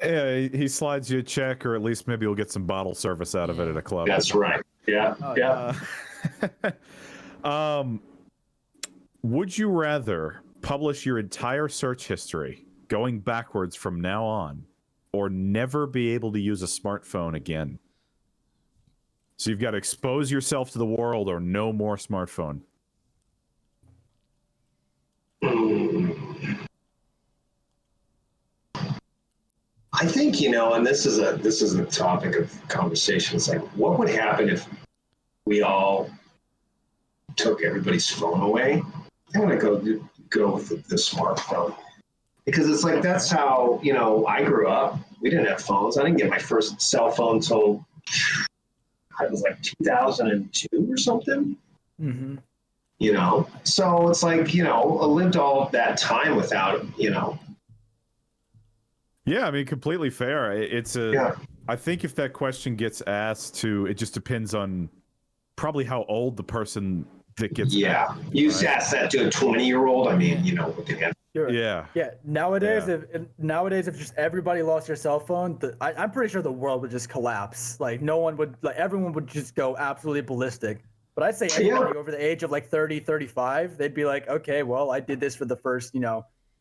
C: Yeah, he slides you a check, or at least maybe you'll get some bottle service out of it at a club.
D: That's right. Yeah.
C: Would you rather publish your entire search history going backwards from now on, or never be able to use a smartphone again? So you've got to expose yourself to the world or no more smartphone.
D: I think, and this is a topic of conversation. It's like, what would happen if we all took everybody's phone away? I'm going to go with the smartphone, because it's like, that's how, I grew up. We didn't have phones. I didn't get my first cell phone until it was like 2002 or something.
A: Mm-hmm.
D: So it's like, I lived all that time without,
C: Yeah, I mean, completely fair. I think if that question gets asked it just depends on probably how old the person that gets asked,
D: you ask that to a 20-year-old. I mean, what they get.
A: Sure.
C: Yeah.
A: Nowadays, if just everybody lost their cell phone, I'm pretty sure the world would just collapse. Like everyone would just go absolutely ballistic. But I'd say everybody over the age of like 30, 35, they'd be like, okay, well, I did this for the first,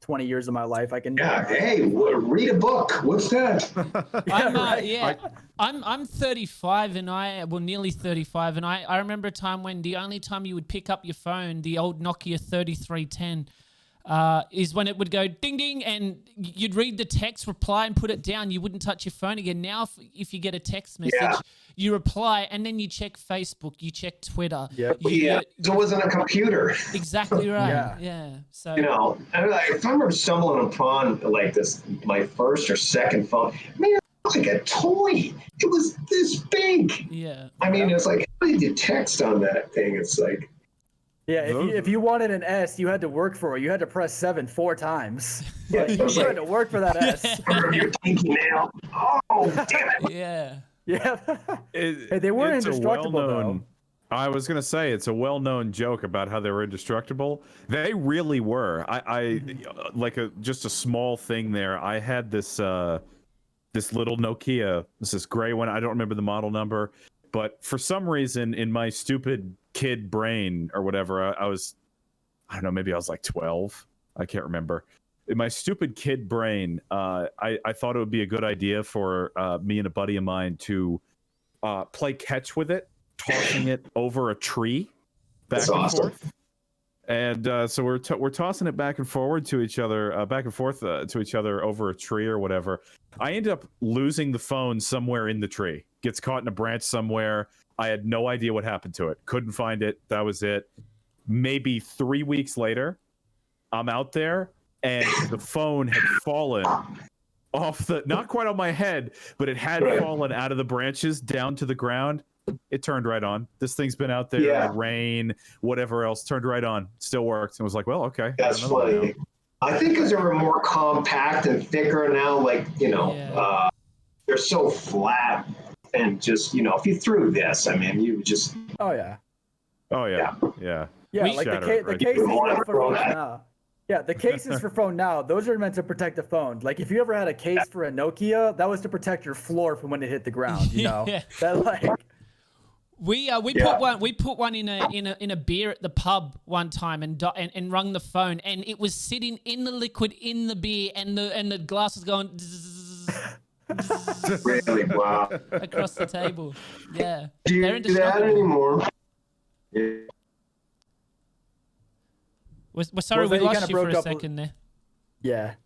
A: 20 years of my life. I can.
D: Yeah. Hey, read a book. What's that?
B: I'm 35 and nearly 35, and I remember a time when the only time you would pick up your phone, the old Nokia 3310, is when it would go ding ding and you'd read the text, reply, and put it down. You wouldn't touch your phone again. Now, if you get a text message, you reply and then you check Facebook, you check Twitter.
D: Yep. It wasn't a computer.
B: Exactly right. Yeah. So
D: if I remember stumbling upon like this, my first or second phone, man, it was like a toy. It was this big.
B: Yeah.
D: I mean, it's like, how did you text on that thing? It's like.
A: Yeah, if you wanted an S, you had to work for it. You had to press 7 4 times. You had to work for that S.
D: Your pinky nail. Oh, damn it.
B: Yeah.
A: Yeah. Hey, they weren't indestructible, though.
C: I was going to say, it's a well-known joke about how they were indestructible. They really were. Just a small thing there. I had this little Nokia. This gray one. I don't remember the model number. But for some reason, in my stupid kid brain or whatever, I don't know, maybe I was like 12. I can't remember. in my stupid kid brain, I thought it would be a good idea for me and a buddy of mine to play catch with it, tossing it over a tree back
D: That's
C: and
D: awesome.
C: forth. And so we're tossing it back and forward to each other, back and forth to each other over a tree or whatever. I end up losing the phone somewhere in the tree. Gets caught in a branch somewhere. I had no idea what happened to it. Couldn't find it. That was it. Maybe 3 weeks later, I'm out there and the phone had fallen off the, not quite on my head, but it had fallen out of the branches down to the ground. It turned right on. This thing's been out there in the rain, whatever else, turned right on. Still works. And was like, well, okay.
D: That's funny. I think because they're more compact and thicker now, like, they're so flat and just, if you threw this, I mean, you would just.
A: Oh, yeah.
C: Yeah,
A: like the cases for phones now. Yeah, the cases for phone now, those are meant to protect the phone. Like if you ever had a case for a Nokia, that was to protect your floor from when it hit the ground, you know. That like
B: we put one in a beer at the pub one time and rung the phone, and it was sitting in the liquid in the beer, and the glass was going
D: really? Wow.
B: Across the table. Yeah.
D: Do you do that anymore? Yeah.
B: We're sorry we lost you for a second there.
A: Yeah.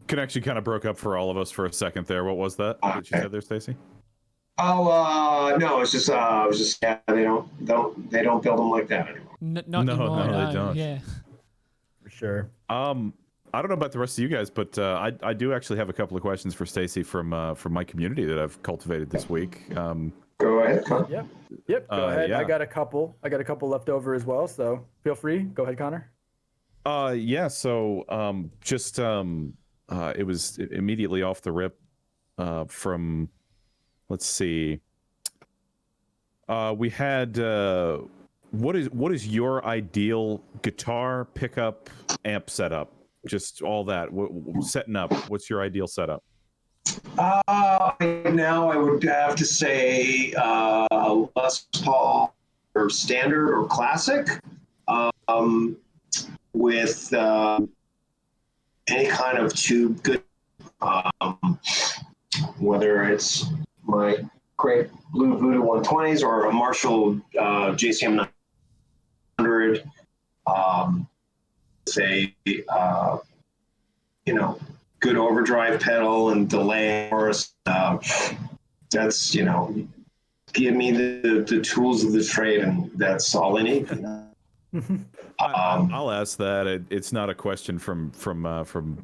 C: Connection kind of broke up for all of us for a second there. What was that? What you said there, Stacey?
D: Oh, no, it's just they don't build them like that anymore.
B: Not anymore.
C: No, they don't.
B: Yeah.
A: For sure.
C: I don't know about the rest of you guys, but I do actually have a couple of questions for Stacey from my community that I've cultivated this week.
D: Go ahead.
A: Yep. Go ahead. I got a couple left over as well, so feel free. Go ahead, Connor.
C: So it was immediately off the rip from, let's see. We had what is your ideal guitar pickup amp setup? Just all that setting up. What's your ideal setup?
D: Now I would have to say Les Paul or standard or classic, with any kind of tube, good, whether it's my great Blue Voodoo 120s or a Marshall JCM 900, good overdrive pedal and delay. That's, give me the tools of the trade, and that's all I need.
C: I'll ask that. It's not a question from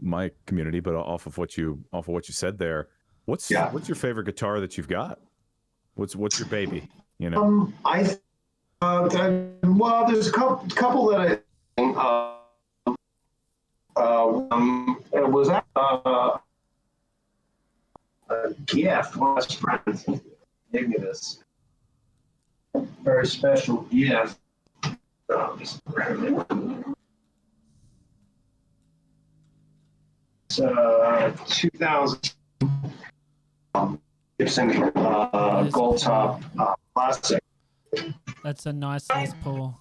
C: my community, but off of what you said there. What's your favorite guitar that you've got? What's your baby?
D: There's a couple that it was a gift. One of my friends gave me this very special gift. It's 2000 Gibson gold top classic.
B: That's a nice Les Paul.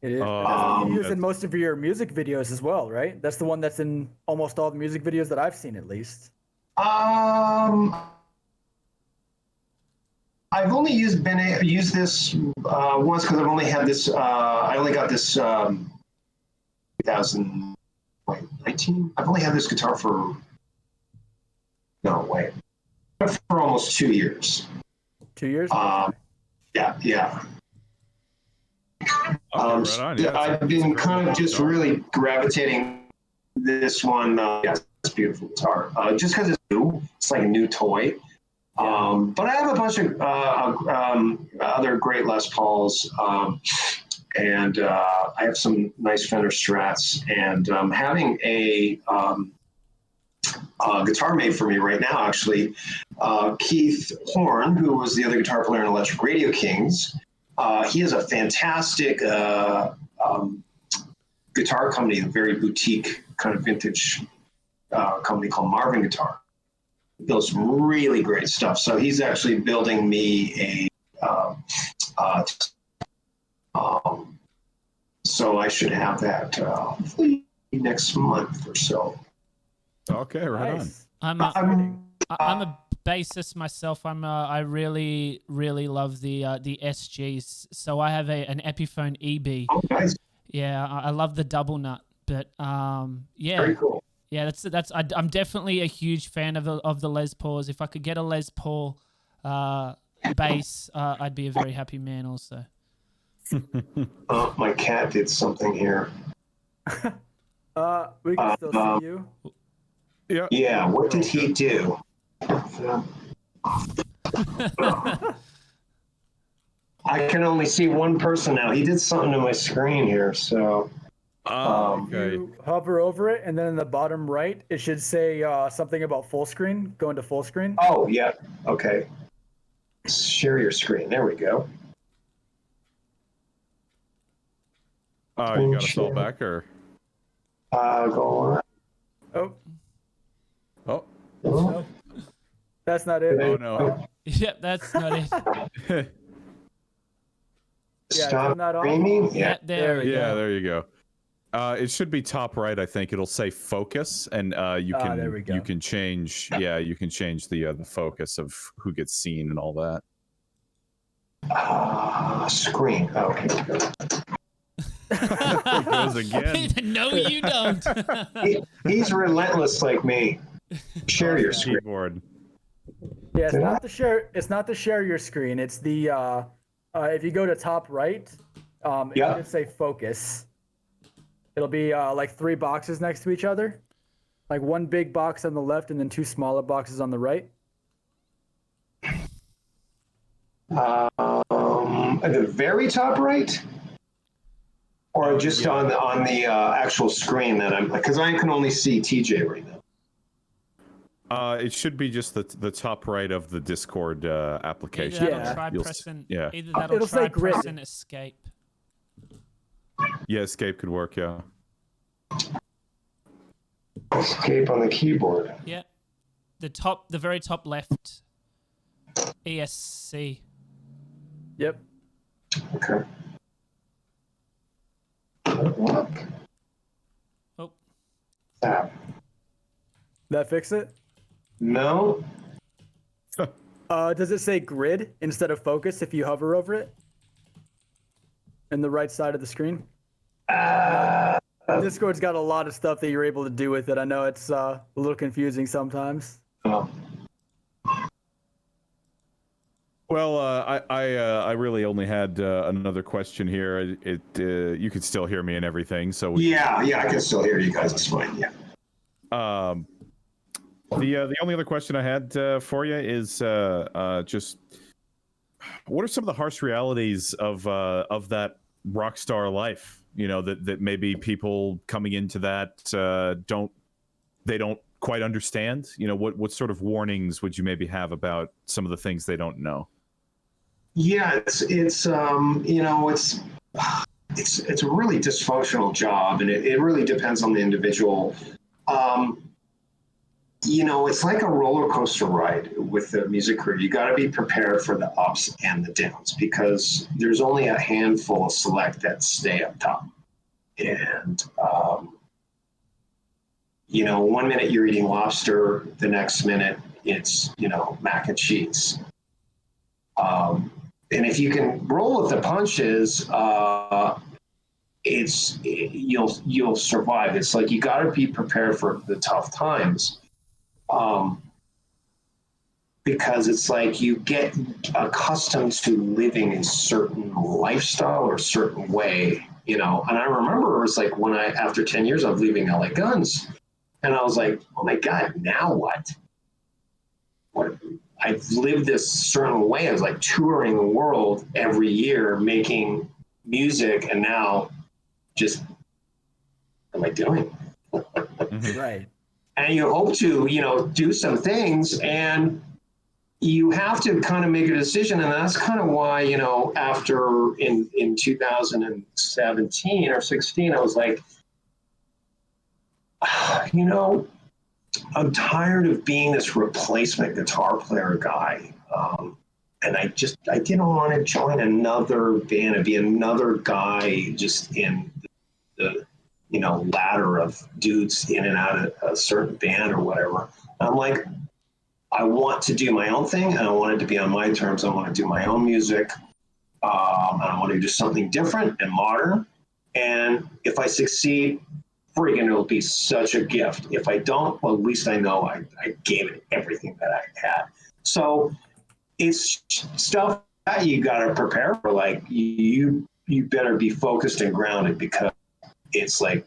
A: It is. You use in most of your music videos as well, right? That's the one that's in almost all the music videos that I've seen, at least.
D: I've only used this once because I've only had this. I only got this 2019. I've only had this guitar for for almost 2 years.
A: 2 years.
D: Yeah.
C: Right on. Yeah,
D: I've been kind of just really gravitating this one. It's a beautiful guitar. Just because it's new, it's like a new toy. But I have a bunch of other great Les Pauls, and I have some nice Fender Strats, and having a guitar made for me right now, actually. Keith Horn, who was the other guitar player in Electric Radio Kings, he has a fantastic guitar company, a very boutique kind of vintage company called Marvin Guitar. He builds some really great stuff. So he's actually building me so I should have that hopefully next month or so.
C: Okay, right on.
A: Nice.
B: I'm a bassist myself. I really love the SGs. So I have an Epiphone EB.
D: Oh, nice.
B: Yeah, I love the double nut. But yeah,
D: Very cool.
B: yeah, I'm definitely a huge fan of the Les Pauls. If I could get a Les Paul bass, I'd be a very happy man. Also,
D: My cat did something here.
A: We can still see you.
C: Yeah.
D: Yeah, what did he do? I can only see one person now. He did something to my screen here, so.
C: Okay.
A: You hover over it, and then in the bottom right, it should say something about full screen. Go into full screen.
D: Oh, yeah. Okay. Share your screen. There we go.
C: You got us all back, or?
D: Go on.
A: Oh,
C: Oh.
D: Oh,
A: that's not it.
C: Oh no.
B: yep, that's not it.
A: Yeah,
D: Stop
A: turn that off.
D: streaming?
B: Yeah,
D: Yeah.
B: there we
C: Yeah,
B: go.
C: there you go. It should be top right. I think it'll say focus, and you can
A: there we go.
C: you can change. Yeah, you can change the focus of who gets seen and all that.
D: Screen. Okay.
C: It goes again.
B: No, you don't.
D: He's relentless like me. Share your screen.
C: Keyboard.
A: Yeah, it's
D: Did
A: not the share. It's not the share your screen. It's the if you go to top right, it
D: Yeah.
A: should say focus. It'll be like 3 boxes next to each other, like one big box on the left and then 2 smaller boxes on the right.
D: At the very top right, or just
C: yeah.
D: on the actual screen that I'm, because I can only see TJ right now.
C: It should be just the top right of the Discord application.
B: Either
A: Yeah.
B: that'll try
C: You'll
B: pressing.
C: yeah.
B: Either that'll
A: It'll
B: try
A: say grid.
B: pressing escape.
C: Yeah, escape could work. Yeah.
D: Escape on the keyboard.
B: Yeah, the very top left. ESC.
A: Yep.
D: Okay. Look.
B: Oh,
D: Tab.
A: That fix it?
D: No.
A: Does it say grid instead of focus if you hover over it? In the right side of the screen? Discord's got a lot of stuff that you're able to do with it. I know it's a little confusing sometimes.
D: Oh.
C: Well, I really only had another question here. You could still hear me and everything, so
D: Yeah, I can still hear you guys. It's fine. Yeah.
C: The only other question I had for you is just what are some of the harsh realities of that rock star life? You know, that maybe people coming into that don't quite understand. You know, what sort of warnings would you maybe have about some of the things they don't know?
D: Yeah, it's you know, it's a really dysfunctional job, and it really depends on the individual. You know, it's like a roller coaster ride with the music career. You got to be prepared for the ups and the downs, because there's only a handful of select that stay up top. And you know, one minute you're eating lobster, the next minute it's, you know, mac and cheese. And if you can roll with the punches, you'll survive. It's like you got to be prepared for the tough times, because it's like you get accustomed to living a certain lifestyle or a certain way, you know. And I remember it was like when after 10 years of leaving LA Guns, and I was like, oh my God, now what? I've lived this certain way. I was like touring the world every year, making music, and now just, what am I doing?
A: Right.
D: And you hope to, you know, do some things, and you have to kind of make a decision. And that's kind of why, you know, after in 2017 or 16, I was like, you know, I'm tired of being this replacement guitar player guy. And I didn't want to join another band and be another guy just in the ladder of dudes in and out of a certain band or whatever. I'm like, I want to do my own thing, and I want it to be on my terms. I want to do my own music. And I want to do something different and modern. And if I succeed, freaking, it'll be such a gift. If I don't, well, at least I know I gave it everything that I had. So it's stuff that you got to prepare for. Like, you better be focused and grounded, because it's like,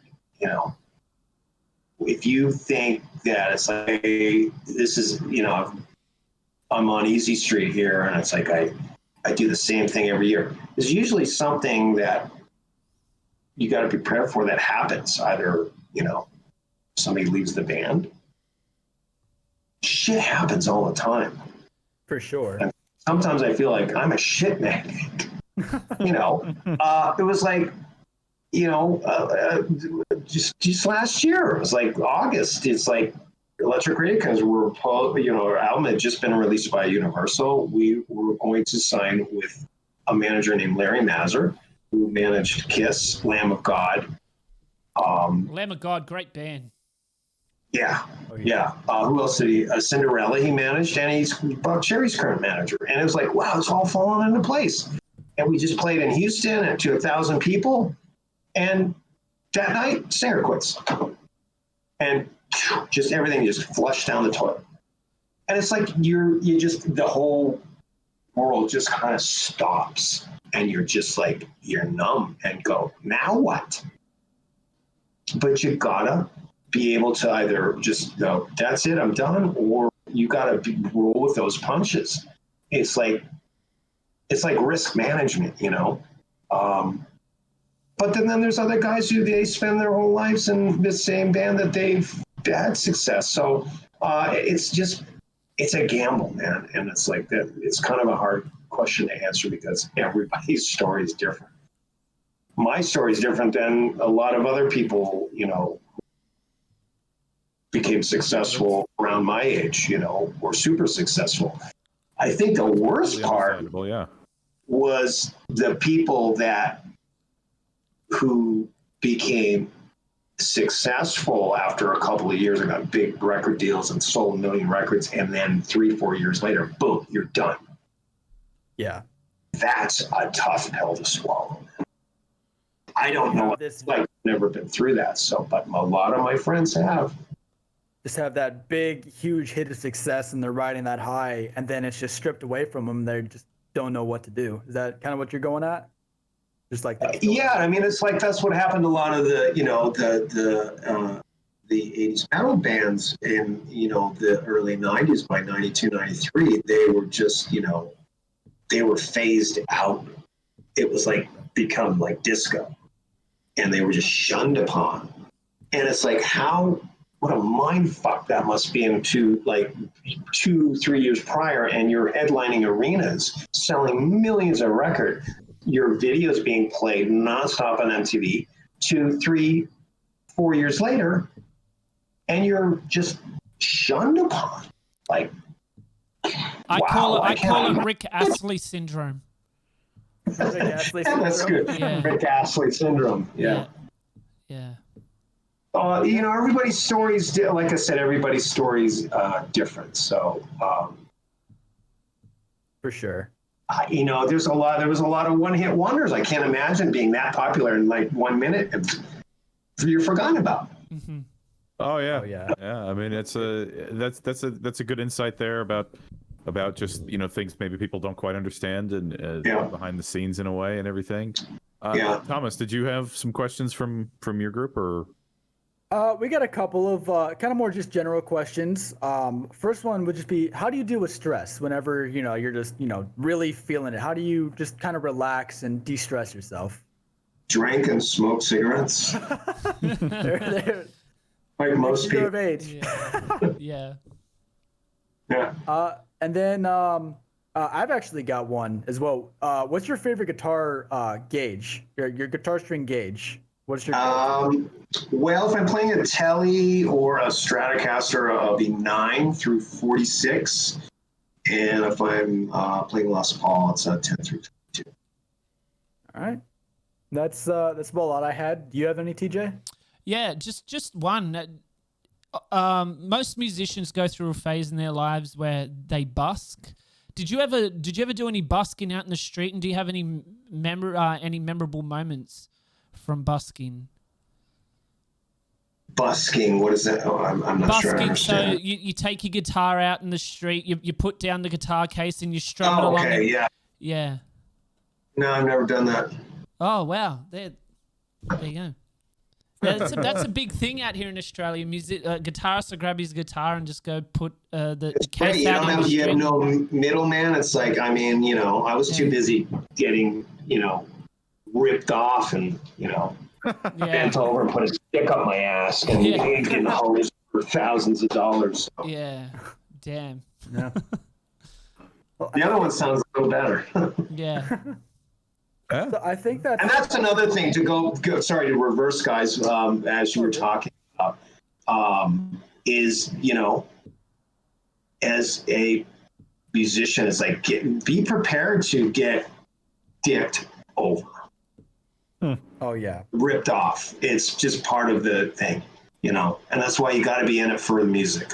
D: if you think that it's like, hey, this is, I'm on easy street here, and it's like I do the same thing every year. There's usually something that you got to be prepared for that happens. Either, somebody leaves the band. Shit happens all the time.
A: For sure.
D: And sometimes I feel like I'm a shit magnet. It was like, just last year, it was like August. It's like Electric Radio, because our album had just been released by Universal. We were going to sign with a manager named Larry Mazur, who managed Kiss, Lamb of God.
B: Lamb of God, great band.
D: Yeah. Who else did he? Cinderella he managed, and he's Bob Cherry's current manager. And it was like, wow, it's all falling into place. And we just played in Houston and to 1,000 people. And that night, singer quits. And just everything just flushed down the toilet. And it's like the whole world just kind of stops, and you're just like, you're numb and go, now what? But you gotta be able to either just go, that's it, I'm done, or you gotta roll with those punches. It's like risk management, but then there's other guys who they spend their whole lives in the same band that they've had success. So it's a gamble, man. And it's like that. It's kind of a hard question to answer, because everybody's story is different. My story is different than a lot of other people, became successful around my age, or super successful. I think the worst part was the people who became successful after a couple of years and got big record deals and sold 1 million records, and then 3-4 years later, boom, you're done.
A: Yeah.
D: That's a tough pill to swallow. I don't know what it's like. I've never been through that. But a lot of my friends have.
A: Just have that big, huge hit of success, and they're riding that high, and then it's just stripped away from them. They just don't know what to do. Is that kind of what you're going at? Just like that.
D: Yeah, I mean, it's like that's what happened to a lot of the 80s metal bands in, the early 90s. By 92, 93, they were just, they were phased out. It was like become like disco, and they were just shunned upon. And it's like, what a mind fuck that must be into like 2-3 years prior, and you're headlining arenas, selling millions of records. Your videos being played nonstop on MTV 2, 3, 4 years later, and you're just shunned upon. Like,
B: I call it Rick Astley syndrome.
A: Rick Astley
D: syndrome. That's good.
B: Yeah.
D: Rick Astley syndrome. Yeah. Everybody's stories, like I said, everybody's stories different. So,
A: for sure.
D: There was a lot of one-hit wonders. I can't imagine being that popular in like 1 minute and you're forgotten about.
B: Mm-hmm.
C: Oh yeah. I mean, that's a good insight there about just things maybe people don't quite understand, and behind the scenes in a way and everything. Thomas, did you have some questions from your group, or?
A: We got a couple of kind of more just general questions. First one would just be, how do you deal with stress whenever, you're just, really feeling it? How do you just kind of relax and de-stress yourself?
D: Drink and smoke cigarettes.
A: They're
D: like most people.
A: Of age.
B: Yeah.
A: And then I've actually got one as well. What's your favorite guitar gauge? Your guitar string gauge? What's your
D: well, if I'm playing a Tele or a Stratocaster, I'll be 9 through 46. And if I'm playing Les Paul, it's 10 through 22.
A: All right. That's about a lot I had. Do you have any, TJ?
B: Yeah, just one. Most musicians go through a phase in their lives where they busk. Did you ever do any busking out in the street? And do you have any memorable moments from busking?
D: Busking, what is that? Oh, I'm not sure I
B: Busking, so
D: understand.
B: you take your guitar out in the street, you put down the guitar case and you strum it
D: Oh,
B: along.
D: okay, yeah.
B: Yeah.
D: No, I've never done that.
B: Oh, wow. There you go. That's a big thing out here in Australia. Guitarists will grab his guitar and just go put the case
D: Right,
B: out in the
D: you
B: street.
D: have no middleman. It's like, I mean, I was too busy getting, ripped off and, bent over and put a stick up my ass and getting hosed for thousands of dollars. So.
B: Yeah. Damn.
A: Yeah.
D: The other one sounds a little better.
B: Yeah.
A: So I think
D: And that's another thing to go sorry, to reverse, guys, as you were talking about, is, as a musician, it's like, be prepared to get dicked over.
A: Oh yeah.
D: Ripped off. It's just part of the thing, and that's why you got to be in it for the music.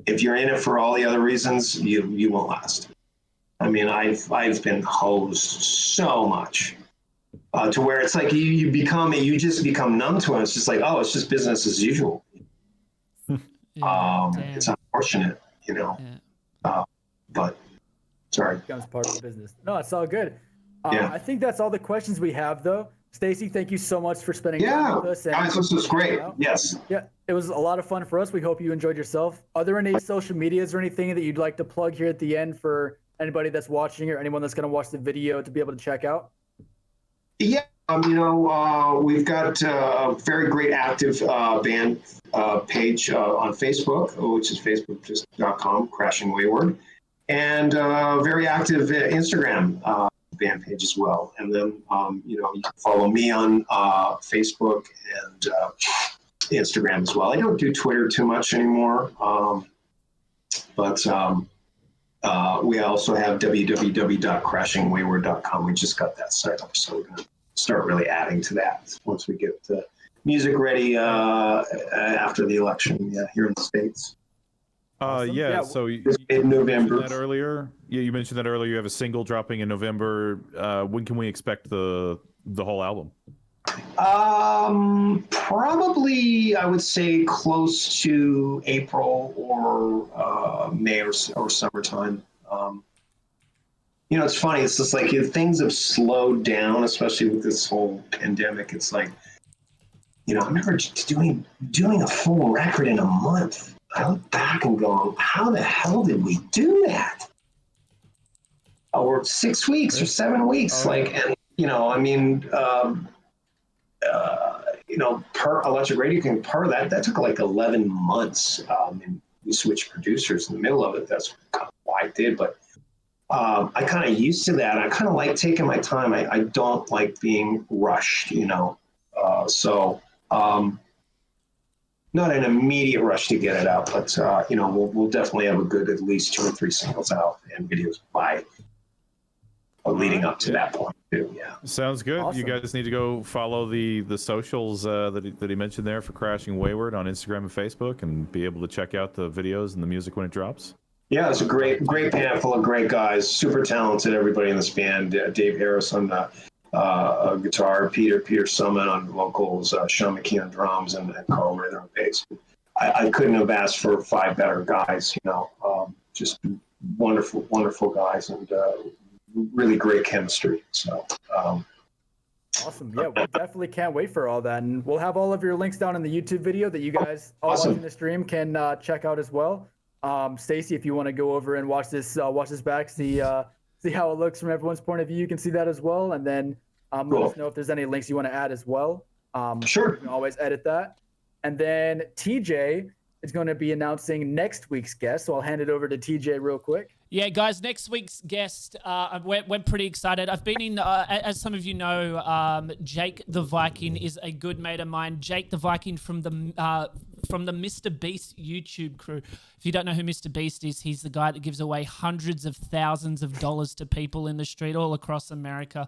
D: If you're in it for all the other reasons, you won't last. I mean, I've been hosed so much to where it's like you just become numb to it. It's just like, oh, it's just business as usual. It's unfortunate, but sorry.
A: Becomes part of the business. No, it's all good.
D: Yeah.
A: I think that's all the questions we have, though. Stacey, thank you so much for spending time with us.
D: Guys, this was great. Yes.
A: Yeah, it was a lot of fun for us. We hope you enjoyed yourself. Are there any social medias or anything that you'd like to plug here at the end for anybody that's watching or anyone that's going to watch the video to be able to check out?
D: Yeah, we've got a very great active band page on Facebook, which is facebook.com, Crashing Wayward, and very active Instagram band page as well. And then, you can follow me on Facebook and Instagram as well. I don't do Twitter too much anymore, but we also have www.crashingwayward.com. We just got that set up, so we're going to start really adding to that once we get the music ready after the election here in the States.
A: Awesome.
C: Yeah, so you
D: in November.
C: mentioned that earlier. Yeah, you mentioned that earlier. You have a single dropping in November. When can we expect the whole album?
D: Probably, I would say close to April or May or summertime. It's funny. It's just like things have slowed down, especially with this whole pandemic. It's like, I remember just doing a full record in a month. I look back and go, how the hell did we do that? Or 6 weeks or 7 weeks, per Electric Radio King, that took like 11 months. And we switched producers in the middle of it. That's kind of why I did. But I kind of used to that. I kind of like taking my time. I don't like being rushed, so not an immediate rush to get it out, but we'll definitely have a good at least 2 or 3 singles out and videos by leading up to that point too. Yeah,
C: sounds good.
A: Awesome.
C: You guys need to go follow the socials that he mentioned there for Crashing Wayward on Instagram and Facebook, and be able to check out the videos and the music when it drops.
D: Yeah, it's a great band full of great guys, super talented. Everybody in this band: Dave Harris on guitar, Peter Summit on vocals, Sean McKee on drums, and Carl Rather on bass. I couldn't have asked for 5 better guys. Just wonderful guys, and really great chemistry. So.
A: Awesome. Yeah, we definitely can't wait for all that. And we'll have all of your links down in the YouTube video that you guys all watching the stream can check out as well. Stacey, if you want to go over and watch this back, see how it looks from everyone's point of view, you can see that as well. And then let us know if there's any links you want to add as well.
D: Sure.
A: You can always edit that. And then TJ is going to be announcing next week's guest. So I'll hand it over to TJ real quick.
B: Yeah, guys, next week's guest, we're pretty excited. I've been in, as some of you know, Jake the Viking is a good mate of mine. Jake the Viking from the Mr. Beast YouTube crew. If you don't know who Mr. Beast is, he's the guy that gives away hundreds of thousands of dollars to people in the street all across America.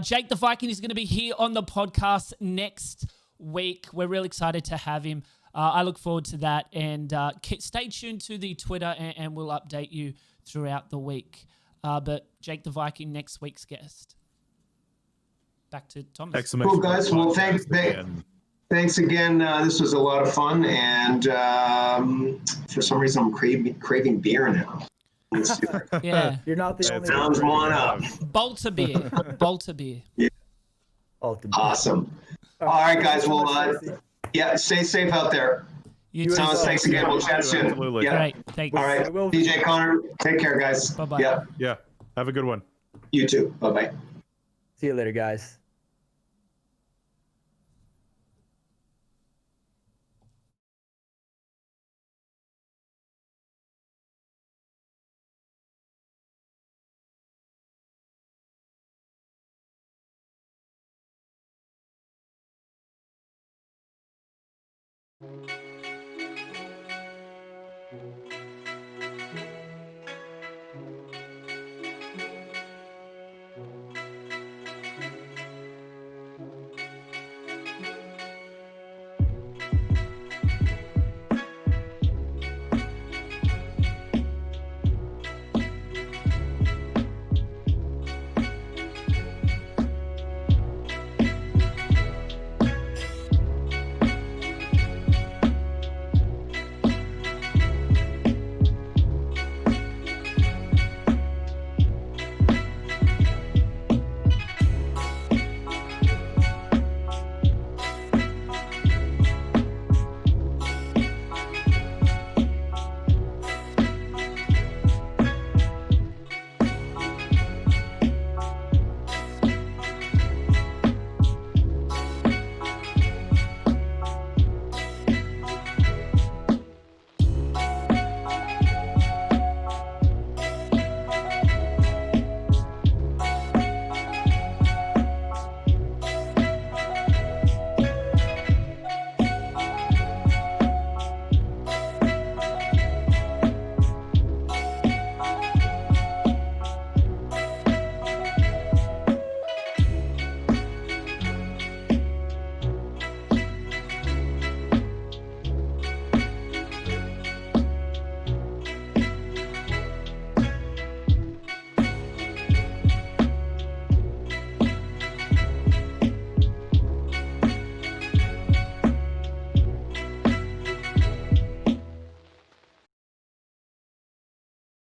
B: Jake the Viking is going to be here on the podcast next week. We're really excited to have him. I look forward to that, and stay tuned to the Twitter, and we'll update you throughout the week. But Jake the Viking, next week's guest. Back to Thomas.
C: Excellent.
D: Cool, guys. Well, thanks again. This was a lot of fun, and for some reason, I'm craving beer now. Let's do it.
B: Yeah.
A: You're not the only
D: Sounds one up.
B: Bolter beer. Bolter beer.
D: Yeah.
A: Ultimate.
D: Awesome. All right, guys. Well, yeah, stay safe out there.
B: You too.
D: Thomas, thanks again. We'll chat soon.
C: Absolutely.
D: Yeah.
B: Great. Thanks.
D: All right. DJ Connor, take care, guys.
B: Bye-bye.
D: Yeah.
C: Yeah. Have a good one.
D: You too. Bye-bye.
A: See you later, guys.